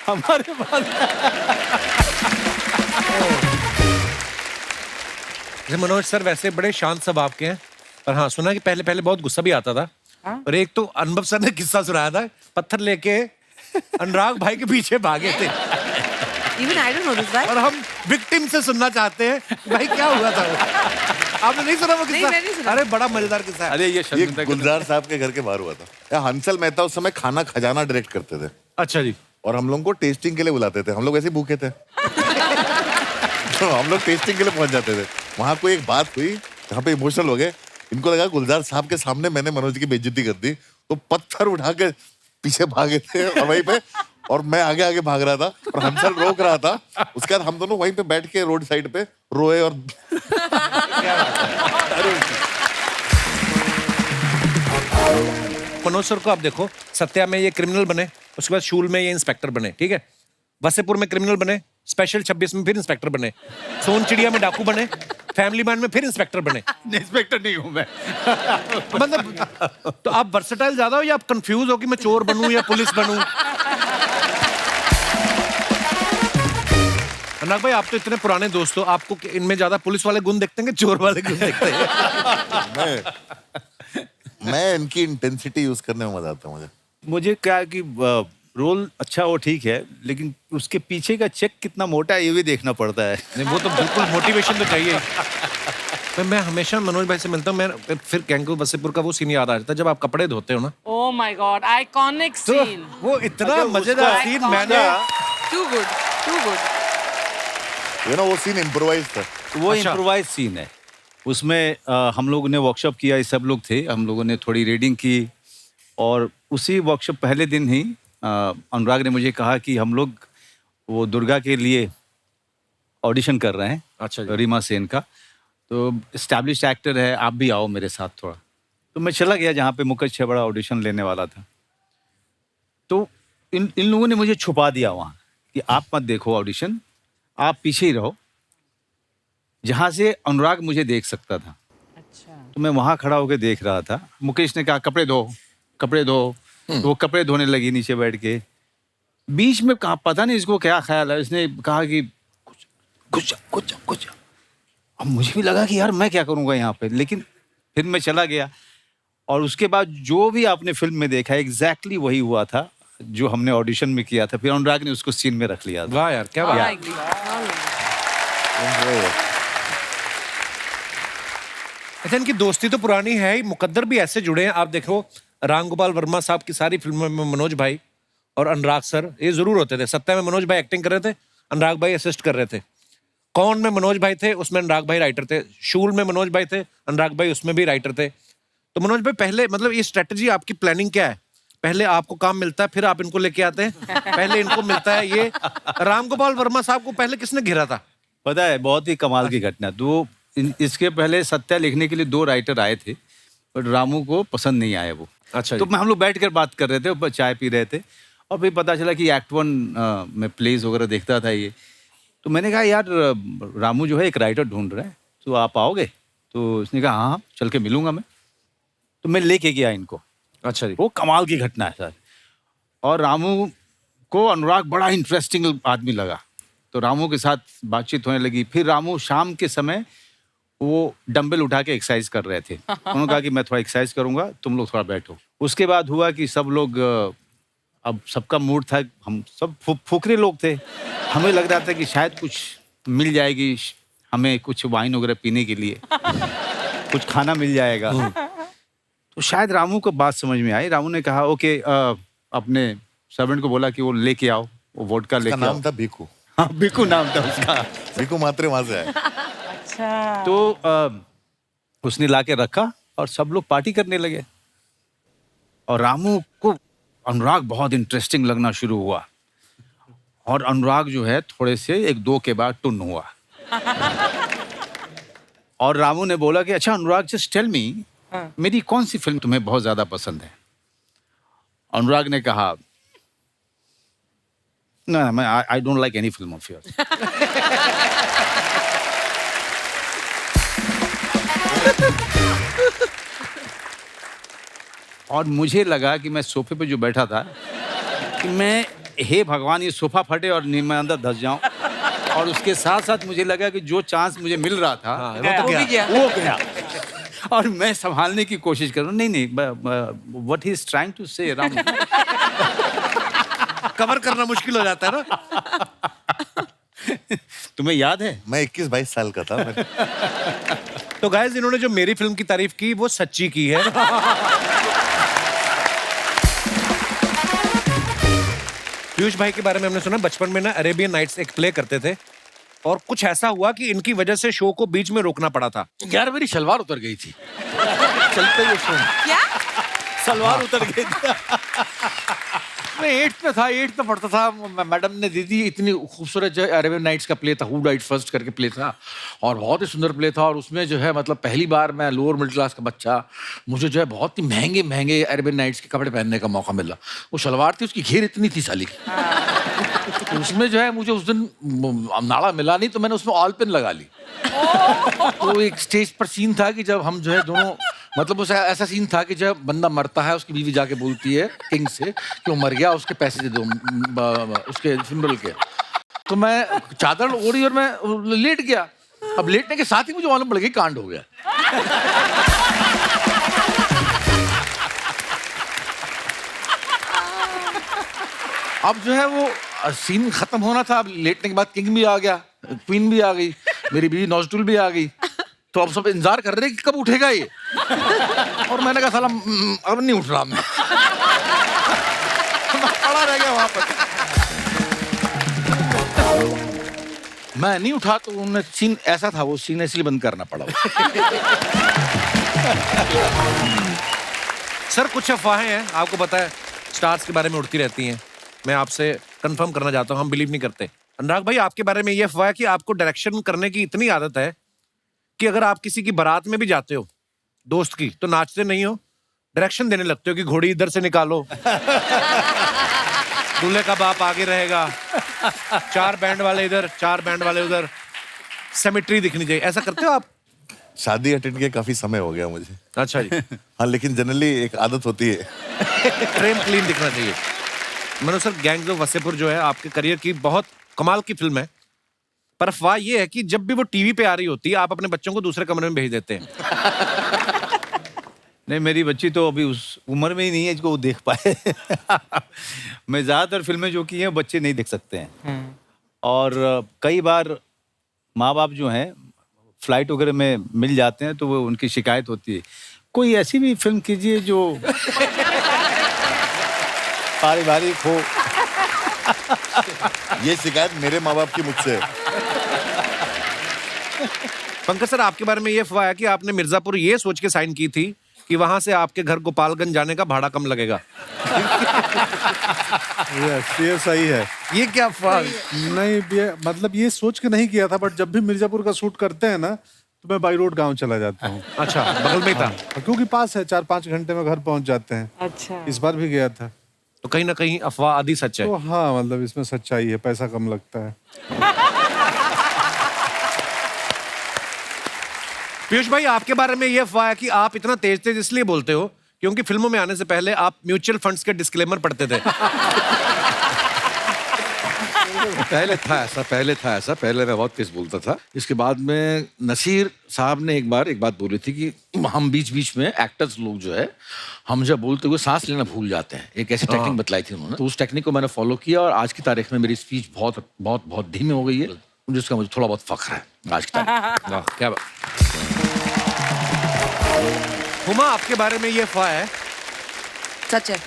हमारे पास। जैसे मनोज सर वैसे बड़े शांत स्वभाव के हैं, पर हाँ सुना कि पहले पहले बहुत गुस्सा भी आता था। और एक तो अनुभव सर ने किस्सा सुनाया था, पत्थर लेके अनुराग भाई के पीछे भागे थे। Even I don't know this guy. और हम विक्टिम से सुनना चाहते हैं भाई क्या हुआ था वो? आपने नहीं सुना वो नहीं, किस्सा? मैंने नहीं सुना। अरे बड़ा मजेदार किस्सा है। अरे ये ये गुलजार साहब के घर के बाहर हुआ था। या हंसल मेहता उस समय खाना खजाना डायरेक्ट करते थे, अच्छा जी। और हम लोगों को टेस्टिंग के लिए बुलाते थे। हम लोग वैसे ही भूखे थे। तो हम लोग टेस्टिंग के लिए पहुंच जाते थे। वहां कोई एक बात हुई जहाँ पे इमोशनल हो गए। इनको लगा गुलजार साहब के सामने मैंने मनोज की बेइज्जती कर दी, तो पत्थर उठा के पीछे भागे थे और वहीं पे, और मैं आगे आगे भाग रहा था और हंसल रोक रहा था। उसके बाद हम दोनों वहीं पे बैठ के रोड साइड पे रोए। और मनोज सर को आप देखो, सत्या में ये क्रिमिनल बने, उसके बाद शूल में ये इंस्पेक्टर बने, ठीक है, वसेपुर में क्रिमिनल बने, स्पेशल 26 में फिर इंस्पेक्टर बने, सोन चिड़िया में डाकू बने, फैमिली मैन में फिर इंस्पेक्टर बने। इंस्पेक्टर नहीं हूं मैं। मतलब तो आप वर्सेटाइल ज्यादा हो या आप कंफ्यूज हो कि मैं चोर बनूं या पुलिस बनूं? अनुराग भाई, आप तो इतने पुराने दोस्त हो, आपको इनमें ज्यादा पुलिस वाले गुण देखते हैं कि चोर वाले गुण देखते हैं? मैं इनकी इंटेंसिटी यूज करने में मजा आता है मुझे। मुझे क्या है कि रोल अच्छा हो ठीक है, लेकिन उसके पीछे का चेक कितना मोटा है ये भी देखना पड़ता है। नहीं, वो तो बिल्कुल मोटिवेशन तो चाहिए। मैं हमेशा मनोज भाई से मिलता हूँ, मैं फिर गैंगू वसेपुर का वो सीन याद आ जाता है जब आप कपड़े धोते हो ना। ओह माय गॉड, आइकॉनिक तो सीन। वो इतना मजेदार सीन, मैंने too good, too good. You know वो सीन इम्प्रोवाइज था। वो अच्छा। इम्प्रोवाइज सीन है। उसमें हम लोगों ने वर्कशॉप किया, ये सब लोग थे, हम लोगों ने थोड़ी रीडिंग की, और उसी वर्कशॉप पहले दिन ही अनुराग ने मुझे कहा कि हम लोग वो दुर्गा के लिए ऑडिशन कर रहे हैं। अच्छा जी। रीमा सेन का, तो एस्टैब्लिश्ड एक्टर है, आप भी आओ मेरे साथ थोड़ा। तो मैं चला गया जहाँ पे मुकेश छबड़ा ऑडिशन लेने वाला था। तो इन लोगों ने मुझे छुपा दिया वहाँ कि आप मत देखो ऑडिशन, आप पीछे ही रहो, जहाँ से अनुराग मुझे देख सकता था। अच्छा। तो मैं वहाँ खड़ा होकर देख रहा था। मुकेश ने कहा कपड़े धो, कपड़े धो। तो वो कपड़े धोने लगी नीचे बैठ के। बीच में कहा, पता नहीं इसको क्या ख्याल है, इसने कहा कि कुछ। अब मुझे भी लगा कि यार मैं क्या करूँगा यहाँ पे, लेकिन फिर मैं चला गया। और उसके बाद जो भी आपने फिल्म में देखा एग्जैक्टली वही हुआ था जो हमने ऑडिशन में किया था। फिर अनुराग ने उसको सीन में रख लिया था। वाह यार, क्या बात है। अच्छा, इनकी दोस्ती तो पुरानी है ही, मुकद्दर भी ऐसे जुड़े हैं। आप देखो, राम गोपाल वर्मा साहब की सारी फिल्मों में मनोज भाई और अनुराग सर ये जरूर होते थे। सत्या में मनोज भाई एक्टिंग कर रहे थे, अनुराग भाई असिस्ट कर रहे थे। कौन में मनोज भाई थे, उसमें अनुराग भाई राइटर थे। शूल में मनोज भाई थे, अनुराग भाई उसमें भी राइटर थे। तो मनोज भाई, पहले मतलब ये स्ट्रेटजी आपकी प्लानिंग क्या है? पहले आपको काम मिलता है, फिर आप इनको लेके आते हैं, पहले इनको मिलता है ये? राम गोपाल वर्मा साहब को पहले किसने घेरा था? पता है, बहुत ही कमाल की घटना। तो इसके पहले सत्या लिखने के लिए 2 राइटर आए थे, बट रामू को पसंद नहीं आया वो। अच्छा। तो हम लोग बैठ कर बात कर रहे थे, ऊपर चाय पी रहे थे, और फिर पता चला कि एक्ट 1 में प्लेज वगैरह देखता था ये। तो मैंने कहा यार रामू जो है एक राइटर ढूंढ रहा है, तो आप आओगे? तो उसने कहा हाँ, चल के मिलूंगा मैं। तो मैं लेके गया इनको। अच्छा जी। वो कमाल की घटना है सर। और रामू को अनुराग बड़ा इंटरेस्टिंग आदमी लगा, तो रामू के साथ बातचीत होने लगी। फिर रामू शाम के समय वो डंबल उठा के एक्सरसाइज कर रहे थे। उन्होंने कहा कि मैं थोड़ा एक्सरसाइज करूंगा, तुम लोग थोड़ा बैठो। उसके बाद हुआ कि सब लोग, अब सबका मूड था, हम सब फुकरे लोग थे, हमें लग रहा था कि शायद कुछ मिल जाएगी हमें, कुछ वाइन वगैरह पीने के लिए, कुछ खाना मिल जाएगा। तो शायद रामू को बात समझ में आई। रामू ने कहा ओके, अपने सर्वेंट को बोला कि वो लेके आओ, वो वोडका लेके आओ। नाम था भीकू। हाँ, भीकू नाम था उसका। भीकू मात्रे वहां से आए। अच्छा। तो उसने लाके रखा और सब लोग पार्टी करने लगे। और रामू को अनुराग बहुत इंटरेस्टिंग लगना शुरू हुआ, और अनुराग जो है थोड़े से 1-2 के बाद टुन हुआ। और रामू ने बोला कि अच्छा अनुराग, जस्ट टेल मी, मेरी कौन सी फिल्म तुम्हें बहुत ज्यादा पसंद है? अनुराग ने कहा ना, I don't like any film of yours. और मुझे लगा कि मैं सोफे पे जो बैठा था कि मैं, हे भगवान, ये सोफा फटे और मैं अंदर धंस जाऊं। और उसके साथ साथ मुझे लगा कि जो चांस मुझे मिल रहा था वो गया। और मैं संभालने की कोशिश कर रहा हूँ। नहीं, what he is trying to say, Ramu. Cover करना मुश्किल हो जाता है ना। तुम्हें याद है? मैं 21-22 साल का था। तो गाइस, इन्होंने जो मेरी फिल्म की तारीफ की वो सच्ची की है। पीयूष भाई के बारे में हमने सुना, बचपन में ना अरेबियन नाइट्स एक प्ले करते थे, और कुछ ऐसा हुआ कि इनकी वजह से शो को बीच में रोकना पड़ा था। यार मेरी सलवार उतर गई थी चलते हुए शो। क्या? सलवार उतर गई थी। मैं 8th में था, 8th में पढ़ता था। मैडम ने दी थी, इतनी खूबसूरत जो अरेबियन नाइट्स का प्ले था, हु डाइड फर्स्ट करके प्ले था, और बहुत ही सुंदर प्ले था। और उसमें जो है मतलब पहली बार मैं लोअर मिडिल क्लास का बच्चा, मुझे जो है बहुत ही महंगे महंगे अरेबियन नाइट्स के कपड़े पहनने का मौका मिला। वो शलवार थी, उसकी घेर इतनी थी साली की। तो उसमें जो है मुझे उस दिन नाड़ा मिला नहीं, तो मैंने उसमें ऑल पिन लगा ली। तो एक स्टेज पर सीन था कि जब हम जो है दोनों, मतलब उस ऐसा सीन था कि जब बंदा मरता है, उसकी बीवी जाके बोलती है किंग से कि वो मर गया, उसके पैसे दे दो उसके फ्यूनरल के। तो मैं चादर ओढ़ी और मैं लेट गया। अब लेटने के साथ ही मुझे मालूम पड़ गया कांड हो गया। अब जो है वो सीन खत्म होना था। अब लेटने के बाद किंग भी आ गया, क्वीन भी आ गई, मेरी बीवी नौजटुल भी आ गई। तो अब सब इंतजार कर रहे हैं कि कब उठेगा ये। और मैंने कहा साला अब नहीं उठ रहा मैं। पड़ा रह गया वहां पर। मैं नहीं उठा तो उन्होंने सीन ऐसा था, वो सीन इसलिए बंद करना पड़ा। सर कुछ अफवाहें हैं, आपको पता है स्टार्स के बारे में उड़ती रहती हैं। मैं आपसे कंफर्म करना चाहता हूँ, हम बिलीव नहीं करते। अनुराग भाई, आपके बारे में ये अफवाह है कि आपको डायरेक्शन करने की इतनी आदत है कि अगर आप किसी की बारात में भी जाते हो दोस्त की, तो नाचते नहीं हो, डायरेक्शन देने लगते हो कि घोड़ी इधर से निकालो, दूल्हे का बाप आगे रहेगा, 4 बैंड वाले इधर, 4 बैंड वाले उधर, सिमेट्री दिखनी चाहिए। ऐसा करते हो आप? शादी अटेंड किए काफी समय हो गया मुझे। अच्छा जी। हाँ, लेकिन जनरली एक आदत होती है। फ्रेम क्लीन दिखना चाहिए। Manoj sir, gangs of Wasseypur जो है आपके करियर की बहुत कमाल की फिल्म है, पर अफवाह ये है कि जब भी वो टीवी पे आ रही होती है, आप अपने बच्चों को दूसरे कमरे में भेज देते हैं। नहीं, मेरी बच्ची तो अभी उस उम्र में ही नहीं है जिसको वो देख पाए। मैं ज़्यादातर फिल्में जो की हैं बच्चे नहीं देख सकते हैं। और कई बार माँ बाप जो हैं फ्लाइट वगैरह में मिल जाते हैं तो वो उनकी शिकायत होती है, कोई ऐसी भी फिल्म कीजिए जो पारिवारिक हो। ये शिकायत मेरे माँ बाप की मुझसे है। पंकज सर, आपके बारे में ये अफवाह है कि आपने मिर्जापुर ये सोच के साइन की थी कि वहां से आपके घर गोपालगंज जाने का भाड़ा कम लगेगा। ये सही है। ये क्या अफवाह? नहीं, ये मतलब ये सोच के नहीं किया था, बट जब भी मिर्जापुर का शूट करते हैं ना, तो मैं बाई रोड गाँव चला जाता हूँ। अच्छा, बगल में ही था। क्योंकि पास है, 4-5 घंटे में घर पहुंच जाते हैं। अच्छा। इस बार भी गया था। तो कहीं ना कहीं अफवाह आधी सच है। तो हाँ, मतलब इसमें सच्चाई है, पैसा कम लगता है। पीयूष भाई, आपके बारे में ये अफवाह है कि आप इतना तेज तेज इसलिए बोलते हो क्योंकि फिल्मों में आने से पहले आप म्यूचुअल फंड्स के डिस्क्लेमर पढ़ते थे। पहले था ऐसा, पहले मैं बहुत तेज बोलता था। इसके बाद में नसीर साहब ने एक बात बोली थी कि हम बीच बीच में एक्टर्स लोग जो है, हम जब बोलते हुए सांस लेना भूल जाते हैं। एक ऐसी टेक्निक बतलाई थी उन्होंने, तो उस टेक्निक को मैंने फॉलो किया और आज की तारीख में मेरी स्पीच बहुत बहुत बहुत धीमी हो गई है, जिसका मुझे थोड़ा बहुत फख्र है आज की तारीख। वाह, क्या बात। हुमा, आपके बारे में ये अफवाह है? सच है।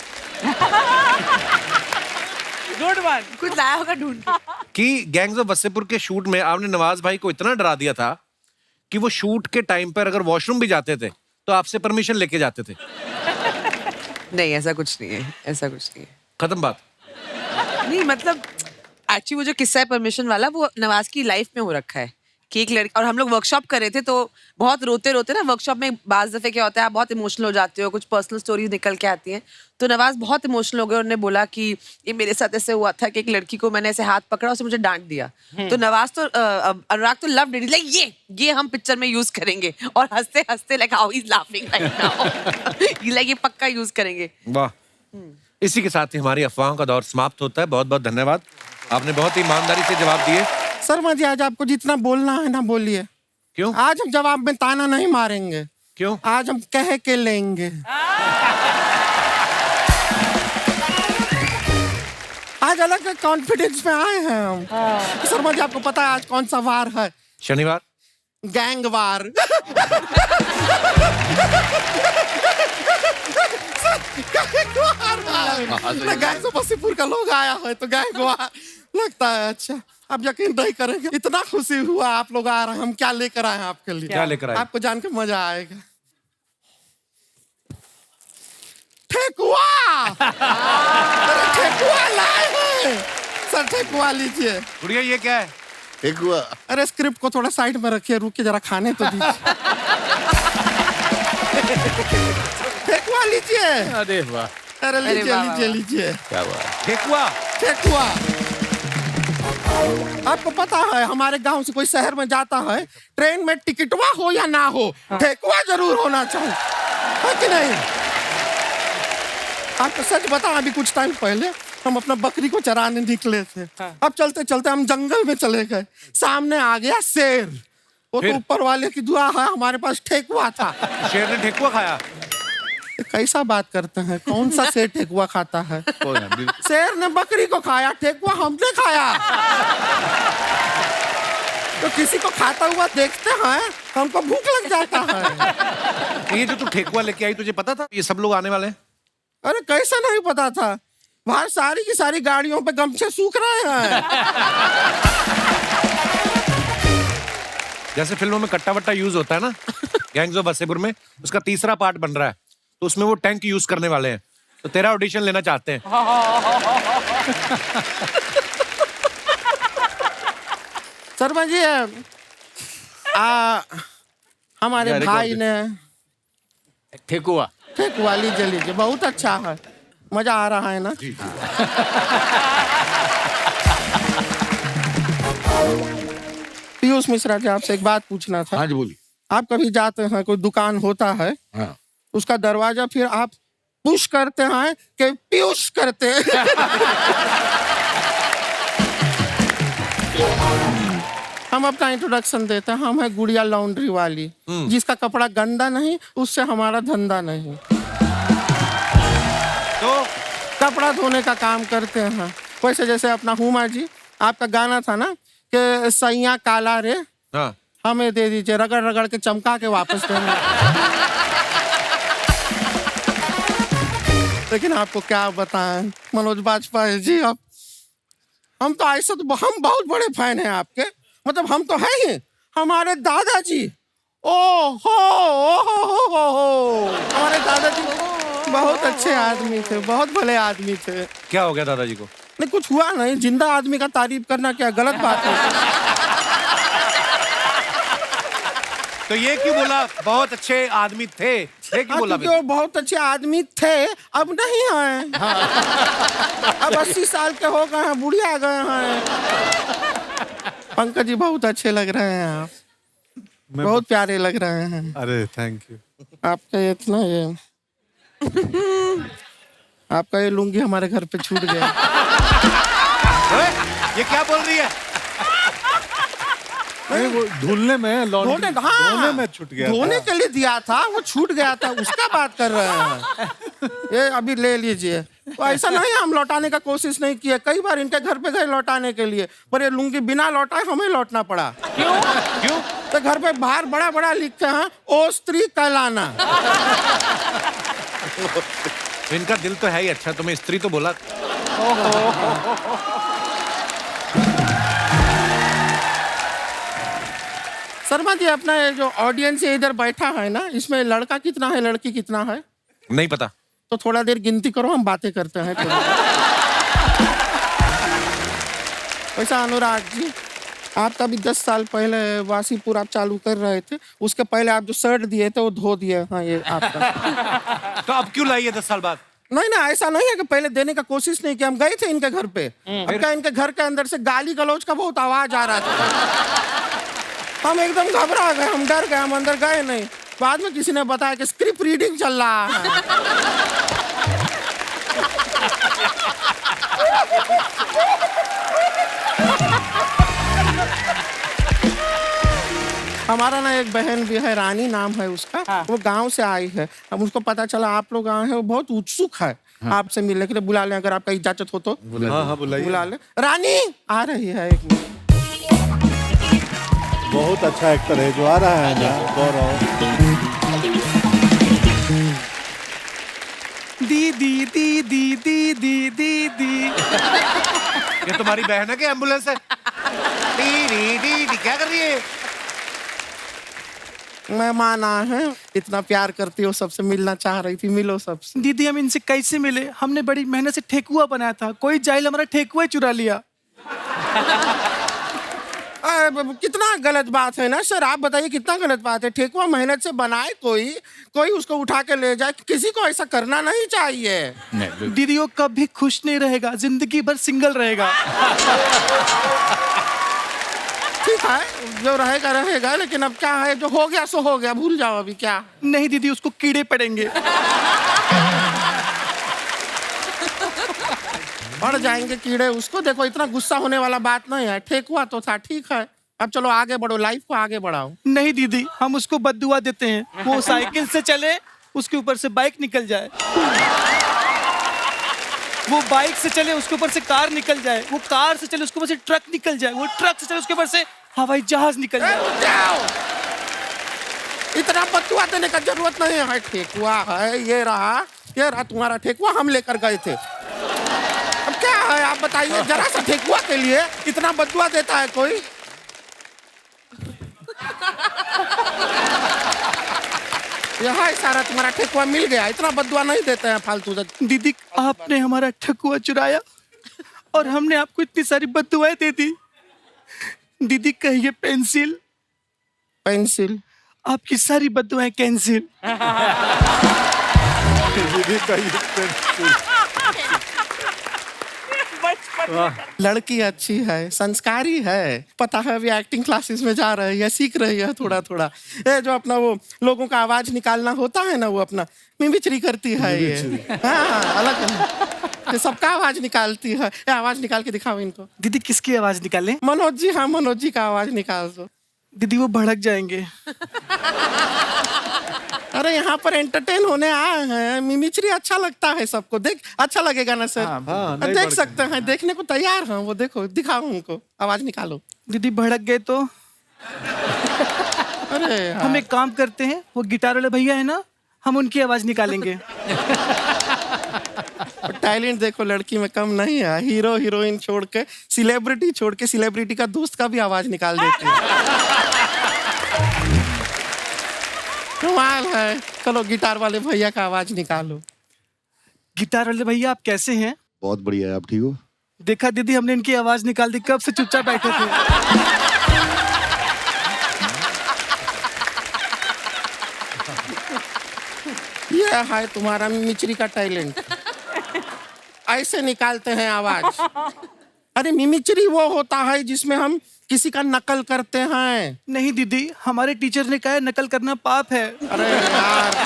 Good one. कुछ लाया होगा ढूंढ के। कि गैंग्स ऑफ वसेपुर के शूट में आपने नवाज भाई को इतना डरा दिया था कि वो शूट के टाइम पर अगर वॉशरूम भी जाते थे तो आपसे परमिशन लेके जाते थे। नहीं, ऐसा कुछ नहीं है, ऐसा कुछ नहीं है। खत्म बात। नहीं, मतलब एक्चुअली वो जो किस्सा है परमिशन वाला, वो नवाज की लाइफ में हो रखा है कि एक लड़की, और हम लोग वर्कशॉप कर रहे थे तो बहुत रोते रोते ना, वर्कशॉप में बाज दफे क्या होता है, आप बहुत इमोशनल हो जाते हो, कुछ पर्सनल स्टोरीज निकल के आती हैं। तो नवाज बहुत इमोशनल हो गए, उन्होंने बोला कि ये मेरे साथ ऐसे हुआ था कि एक लड़की को मैंने ऐसे हाथ पकड़ा, उसे मुझे डांट दिया। तो नवाज तो अनुराग तो लव डिड, लाइक ये हम पिक्चर में यूज करेंगे, और हंसते हंसते like how he is laughing right now, like ये पक्का यूज करेंगे। वाह। इसी के साथ ही हमारी अफवाहों का दौर समाप्त होता है। बहुत बहुत धन्यवाद, आपने बहुत ही ईमानदारी से जवाब दिए। शर्मा जी, आज आपको जितना बोलना है ना बोलिए। क्यों? आज हम जवाब में ताना नहीं मारेंगे। क्यों? आज हम कह के लेंगे। आज अलग कॉन्फिडेंस में आए हैं हम। शर्मा जी, आपको पता है आज कौन सा वार है? शनिवार। Gang war. Gang of Wasseypur का लोग आया है तो गैंग वार लगता है। अच्छा, आप यकीन नहीं करेंगे, इतना खुशी हुआ आप लोग आ रहे हैं। हम क्या लेकर आए हैं आपके लिए? क्या लेकर आए? आपको जान के मजा आएगा। ठेकुआ अरे ठेकुआ लाए हैं सर, ठेकुआ लीजिए। गुड़िया ये क्या है? एक हुआ। अरे स्क्रिप्ट को थोड़ा साइड में रखिए, रुक के जरा खाने तो दीजिए। ठेकुआ लीजिए। अरे वाह, अरे लीजिए वाह, लीजिए लीजिए क्या बात। ठेकुआ। ठेकुआ। आपको पता है हमारे गांव से कोई शहर में जाता है, ट्रेन में टिकटवा हो या ना हो, ठेकुआ जरूर होना चाहिए, है कि नहीं? आपको सच बता, अभी कुछ टाइम पहले हम अपना बकरी को चराने निकले थे। अब चलते चलते हम जंगल में चले गए, सामने आ गया शेर। वो तो ऊपर वाले की दुआ है, हमारे पास ठेकुआ था। शेर ने ठेकुआ खाया? कैसा बात करते हैं, कौन सा शेर ठेकुआ खाता है? शेर ने बकरी को खाया, ठेकुआ हमने खाया। तो किसी को खाता हुआ देखते हैं हमको भूख लग जाता है। ये जो तू ठेकुआ लेके आई, तुझे पता था ये सब लोग आने वाले हैं? अरे कैसा नहीं पता था, बाहर सारी की सारी गाड़ियों पे गमछे सूख रहे हैं। जैसे फिल्मों में कट्टा वट्टा यूज होता है ना, गैंग्स ऑफ वासेपुर में उसका तीसरा पार्ट बन रहा है, तो उसमें वो टैंक यूज करने वाले हैं, तो तेरा ऑडिशन लेना चाहते हैं। शर्मा जी, हमारे भाई ने ठेकुआ। ठेकुआ लीजिए लीजिए, बहुत अच्छा है, मजा आ रहा है ना? पीयूष मिश्रा जी, आपसे एक बात पूछना था। हाँ जी बोलिए। आप कभी जाते हैं, कोई दुकान होता है, हाँ। उसका दरवाजा फिर आप पुश करते हैं कि पीयूष करते हैं? हम अपना इंट्रोडक्शन देते हैं, हम है गुड़िया लॉन्ड्री वाली, जिसका कपड़ा गंदा नहीं, उससे हमारा धंधा नहीं। तो कपड़ा धोने का काम करते हैं। वैसे जैसे अपना हुमा जी, आपका गाना था ना कि सैया काला रे, हाँ, हमें दे दीजिए, रगड़ रगड़ के चमका के वापस देंगे। लेकिन आपको क्या बताएं मनोज बाजपेयी जी, अब हम तो ऐसे तो हम बहुत बड़े फैन हैं आपके, मतलब हम तो हैं ही। हमारे दादाजी, ओ हो, हमारे दादाजी बहुत अच्छे आदमी थे, बहुत भले आदमी थे। क्या हो गया दादाजी को? नहीं कुछ हुआ नहीं, जिंदा आदमी का तारीफ करना क्या गलत बात है? तो ये क्यों बोला बहुत अच्छे आदमी थे? ये क्यों बोला? क्योंकि वो बहुत अच्छे आदमी थे, अब नहीं हैं। अब 80 साल के हो गए हैं, बुढ़िया गए हैं। पंकज जी बहुत अच्छे लग रहे हैं आप, बहुत प्यारे लग रहे हैं। अरे थैंक यू। आपका इतना ये आपका ये लुंगी हमारे घर पे छूट गया। ये क्या बोल रही है? नहीं वो धुलने में धोने में छूट गया, धोने के लिए दिया था, वो छूट गया था, उसका बात कर रहे हैं। ये अभी ले लीजिए। तो ऐसा नहीं हम लौटाने का कोशिश नहीं किया, कई बार इनके घर पे गए लौटाने के लिए, पर ये लुंगी बिना लौटाए हमें लौटना पड़ा। क्यों? तो घर पे बाहर बड़ा बड़ा लिखते हैं, ओ स्त्री कहलाना। इनका दिल तो है ही अच्छा, तुम्हें स्त्री तो बोला। शर्मा जी, अपना ये जो ऑडियंस इधर बैठा है ना, इसमें लड़का कितना है, लड़की कितना है? नहीं पता। तो थोड़ा देर गिनती करो, हम बातें करते हैं। वैसा अनुराग जी, आपका भी 10 साल पहले वासीपुर आप चालू कर रहे थे, उसके पहले आप जो शर्ट दिए थे वो धो दिए। हाँ ये आपका। तो अब क्यों लाई है 10 साल बाद? नहीं ना, ऐसा नहीं है कि पहले देने का कोशिश नहीं किया, हम गए थे इनके घर पे। अब क्या इनके घर के अंदर से गाली गलौज का बहुत आवाज आ रहा था, हम एकदम घबरा गए, हम डर गए, हम अंदर गए नहीं। बाद में किसी ने बताया कि स्क्रिप्ट रीडिंग चल रहा है। हमारा ना एक बहन भी है, रानी नाम है उसका। हाँ। वो गांव से आई है, अब उसको पता चला आप लोग आए हैं, वो बहुत उत्सुक है। हाँ। आपसे मिलने के लिए, बुला लें अगर आपका इजाजत हो तो। हाँ बुलाइए। बुला लें। रानी आ रही है, एक मिनट। बहुत अच्छा एक्टर है जो आ रहा है ना, गौरव। दीदी दीदी दीदी दीदी। ये तुम्हारी बहन है कि एम्बुलेंस है? दीदी दीदी क्या कर रही है? मेहमान आए हैं, इतना प्यार करती हो, सबसे मिलना चाह रही थी, मिलो सबसे। दीदी हम इनसे कैसे मिले? हमने बड़ी मेहनत से ठेकुआ बनाया था, कोई जाहिल हमारा ठेकुआ ही चुरा लिया। कितना गलत बात है ना सर, आप बताइए कितना गलत बात है। ठेकुआ मेहनत से बनाए कोई उसको उठा के ले जाए, किसी को ऐसा करना नहीं चाहिए। दीदी वो कभी खुश नहीं रहेगा, जिंदगी भर सिंगल रहेगा। ठीक है, जो रहेगा रहेगा, लेकिन अब क्या है, जो हो गया सो हो गया, भूल जाओ अभी। क्या नहीं दीदी, उसको कीड़े पड़ेंगे। पड़ जाएंगे कीड़े उसको। देखो इतना गुस्सा होने वाला बात नहीं है, ठेकुआ तो था, ठीक है। अब चलो आगे बढ़ो, लाइफ को आगे बढ़ाओ। नहीं दीदी, हम उसको बद्दुआ देते हैं, वो साइकिल से चले, उसके ऊपर से बाइक निकल जाए, वो बाइक से चले, उसके ऊपर से कार निकल जाए, वो कार से चले, उसके ऊपर से ट्रक निकल जाए, वो ट्रक से चले, उसके ऊपर से हवाई जहाज निकल जाए। इतना बद्दुआ देने का जरूरत नहीं है। ठेकुआ है, ये रहा तुम्हारा ठेकुआ, हम लेकर गए थे। अब क्या है आप बताइए, जरा सा ठेकुआ के लिए इतना बद्दुआ देता है कोई? यहाँ सारा तुम्हारा ठेकुआ मिल गया, इतना बद्दुआ नहीं देते हैं फालतू। दीदी आपने हमारा ठेकुआ चुराया और हमने आपको इतनी सारी बद्दुआएं दे दी। दीदी कहिए पेंसिल। पेंसिल? आपकी सारी बद्दुआएं कैंसिल। दीदी कहिए पेंसिल। लड़की अच्छी है, संस्कारी है, पता है अभी एक्टिंग क्लासेस में जा रही है, सीख रही है थोड़ा थोड़ा। ये जो अपना वो लोगों का आवाज निकालना होता है ना, वो अपना मिमिक्री करती है ये। हाँ, अलग ये सबका आवाज निकालती है। ये आवाज निकाल के दिखाओ इनको। दीदी किसकी आवाज निकालें? मनोज जी, हाँ मनोज जी का आवाज निकाल दो। दीदी वो भड़क जाएंगे। अरे यहाँ पर एंटरटेन होने आए हैं, मिमिक्री अच्छा लगता है सबको, देख अच्छा लगेगा ना सर? हाँ, देख सकते हैं, देखने को तैयार हैं वो। देखो दिखाओ उनको, आवाज निकालो। दीदी भड़क गए तो? अरे हम एक काम करते हैं, वो गिटार वाले भैया है ना, हम उनकी आवाज निकालेंगे। टैलेंट देखो लड़की में कम नहीं है, हीरो हीरोइन छोड़ के, सेलिब्रिटी छोड़ के, सेलिब्रिटी का दोस्त का भी आवाज निकाल देती है। कमाल है। चलो गिटार वाले भैया का आवाज निकालो। गिटार वाले भैया आप कैसे हैं? बहुत बढ़िया है, आप ठीक हो? देखा दीदी, हमने इनकी आवाज निकाल दी, कब से चुपचाप बैठे थे। ये है तुम्हारा मिमिक्री का टैलेंट, ऐसे निकालते हैं आवाज। अरे मिमिक्री वो होता है जिसमें हम किसी का नकल करते हैं। नहीं दीदी, हमारे टीचर ने कहा है नकल करना पाप है। अरे यार,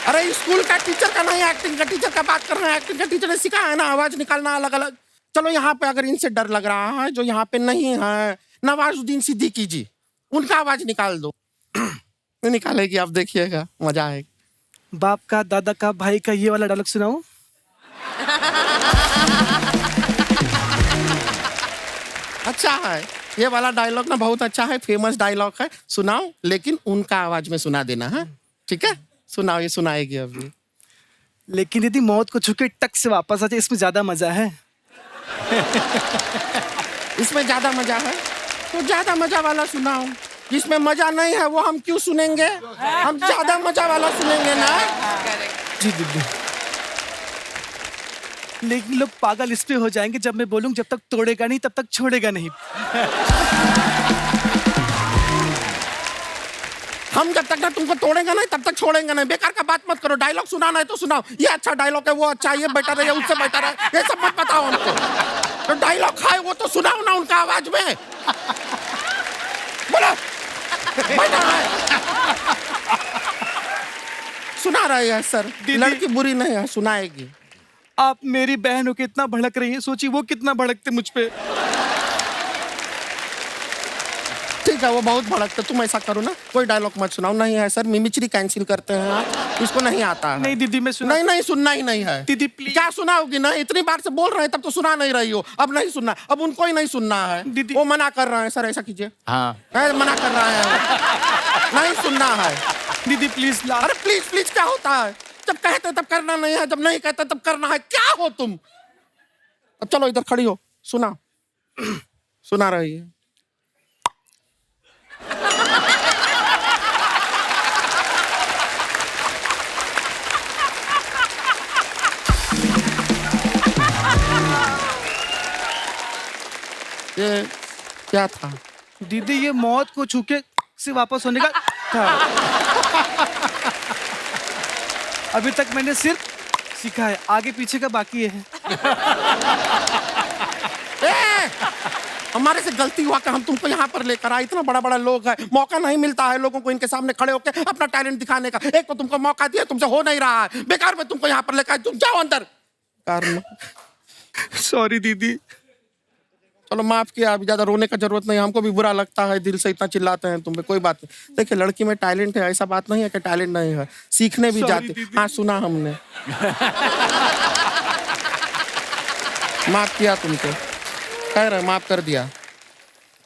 अरे स्कूल का टीचर का नहीं, एक्टिंग का टीचर का बात कर रहे हैं। एक्टिंग का टीचर ने सिखाया है ना आवाज निकालना अलग अलग। चलो यहाँ पे अगर इनसे डर लग रहा है, जो यहाँ पे नहीं है, नवाजुद्दीन सिद्दीकी जी, उनका आवाज निकाल दो। निकालेगी, आप देखिएगा, मजा आएगा। बाप का, दादा का, भाई का, ये वाला डायलॉग सुनाओ। अच्छा है ये वाला डायलॉग ना, बहुत अच्छा है, फेमस डायलॉग है, सुनाओ, लेकिन उनका आवाज में सुना देना है, ठीक है? सुनाओ, ये सुनाएगी अभी। लेकिन दीदी मौत को छूके टक से वापस आ जाए, इसमें ज्यादा मजा है। इसमें ज्यादा मजा है तो ज्यादा मजा वाला सुनाओ। जिसमें मजा नहीं है वो हम क्यों सुनेंगे? हम ज्यादा मजा वाला सुनेंगे ना। जी दीदी। लेकिन लोग पागल इस पे हो जाएंगे जब मैं बोलूं जब तक तोड़ेगा नहीं तब तक छोड़ेगा नहीं। हम जब तक ना तुमको तोड़ेंगे नहीं तब तक छोड़ेंगे नहीं। बेकार का बात मत करो, डायलॉग सुनाना है तो सुनाओ। ये अच्छा डायलॉग है, वो अच्छा, ये बेटर है, ये उससे बेटर है, ये सब मत बताओ हमको। तो डायलॉग है वो तो सुनाओ ना उनका आवाज में। बोलो, बेटा है। सुना रही है सर, लड़की बुरी नहीं है, सुनाएगी। आप मेरी बहन हो के इतना भड़क रही हैं, सोचिए वो कितना भड़कते मुझ पे। ठीक है, वो बहुत भड़कते, तुम ऐसा करो ना, कोई डायलॉग मत सुनाओ। नहीं है सर, मिमिक्री कैंसिल करते हैं आप, इसको नहीं आता है। नहीं दीदी मैं सुना। नहीं सुनना ही नहीं है दीदी प्लीज। क्या सुनाओगी? ना इतनी बार से बोल रहे हैं तब तो सुना नहीं रही हो। अब नहीं सुनना, अब उनको ही नहीं सुनना है दीदी। वो मना कर रहे हैं सर, ऐसा कीजिए। हाँ मना कर रहे हैं, नहीं सुनना है। दीदी प्लीज। अरे प्लीज प्लीज क्या होता है? जब कहते तब करना नहीं है, जब नहीं कहते तब करना है। क्या हो तुम? अब चलो इधर खड़ी हो, सुना। सुना रही है। क्या था? दीदी ये मौत को छू के से वापस होने का था। अभी तक मैंने सिर्फ सीखा है, आगे पीछे का बाकी है। हमारे से गलती हुआ कि हम तुमको यहाँ पर लेकर आए। इतना बड़ा बड़ा लोग है, मौका नहीं मिलता है लोगों को इनके सामने खड़े होकर अपना टैलेंट दिखाने का। एक तो तुमको मौका दिया, तुमसे हो नहीं रहा है। बेकार में तुमको यहाँ पर लेकर आए, तुम जाओ अंदर। सॉरी दीदी। चलो माफ किया, अभी ज्यादा रोने का जरूरत नहीं। हमको भी बुरा लगता है, दिल से इतना चिल्लाते हैं तुम पे। कोई बात नहीं। देखिए लड़की में टैलेंट है, ऐसा बात नहीं है कि टैलेंट नहीं है, सीखने भी जाते। हाँ सुना हमने। माफ किया तुमको, कह रहे माफ कर दिया।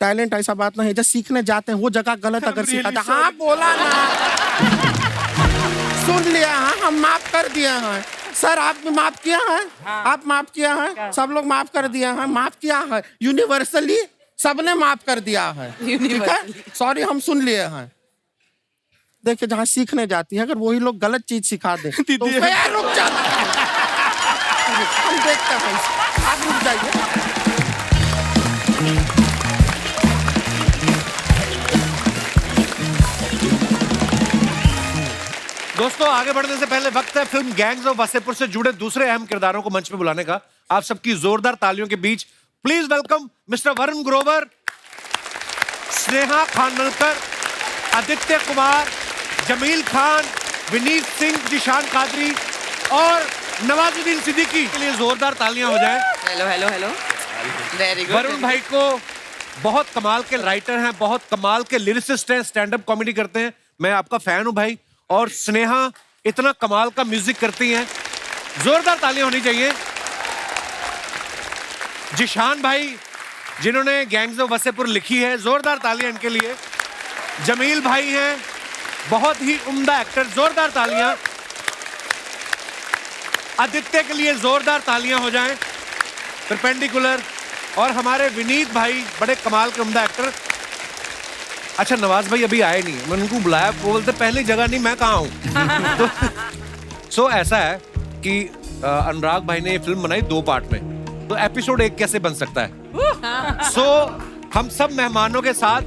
टैलेंट ऐसा बात नहीं है, जब सीखने जाते हैं वो जगह गलत अगर सीखा था। हाँ बोला ना, सुन लिया। हाँ हम माफ कर दिया है सर। आप भी माफ किया है? हाँ। आप माफ किया है? सब लोग माफ कर दिया है। माफ किया है यूनिवर्सली, सबने माफ कर दिया है। ठीक है, सॉरी हम सुन लिए हैं। देखिए जहाँ सीखने जाती है, अगर वही लोग गलत चीज सिखा दे तो फिर रुक जाता है। हम देखते हैं, आप रुक जाइए। दोस्तों आगे बढ़ने से पहले वक्त है फिल्म गैंग्स ऑफ वासेपुर से जुड़े दूसरे अहम किरदारों को मंच पे बुलाने का। आप सबकी जोरदार तालियों के बीच please welcome mister Varun Grover, Sneha Khanwalkar, Aditya Kumar, Jameel Khan, Vineet Singh, Zeeshan Qadri और नवाजुद्दीन सिद्दीकी के लिए जोरदार तालियां हो जाएं। Hello hello hello, very good. Varun भाई को बहुत कमाल के राइटर हैं, बहुत कमाल के लिरिसिस्ट हैं, स्टैंड अप कॉमेडी करते हैं। मैं आपका फैन हूं भाई। और स्नेहा इतना कमाल का म्यूजिक करती हैं, जोरदार तालियां होनी चाहिए। जिशान भाई जिन्होंने गैंग्स ऑफ वासेपुर लिखी है, जोरदार तालियां इनके लिए। जमील भाई हैं, बहुत ही उम्दा एक्टर, जोरदार तालियां। आदित्य के लिए जोरदार तालियां हो जाएं। परपेंडिकुलर। और हमारे विनीत भाई बड़े कमाल के उम्दा एक्टर। अच्छा नवाज भाई अभी आए नहीं, मैं उनको बुलाया, वो बोलते पहली जगह नहीं, मैं कहाँ हूँ। सो ऐसा है कि अनुराग भाई ने ये फिल्म बनाई 2 पार्ट में, तो एपिसोड 1 कैसे बन सकता है। सो हम सब मेहमानों के साथ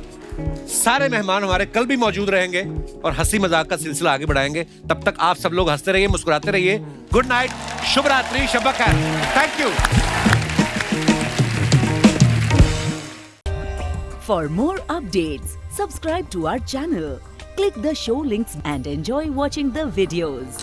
सारे मेहमान हमारे कल भी मौजूद रहेंगे और हंसी मजाक का सिलसिला आगे बढ़ाएंगे। तब तक आप सब लोग हंसते रहिए, मुस्कुराते रहिए। गुड नाइट, शुभ रात्रि, शब खैर। Thank you. For more updates, subscribe to our channel, click the show links and enjoy watching the videos.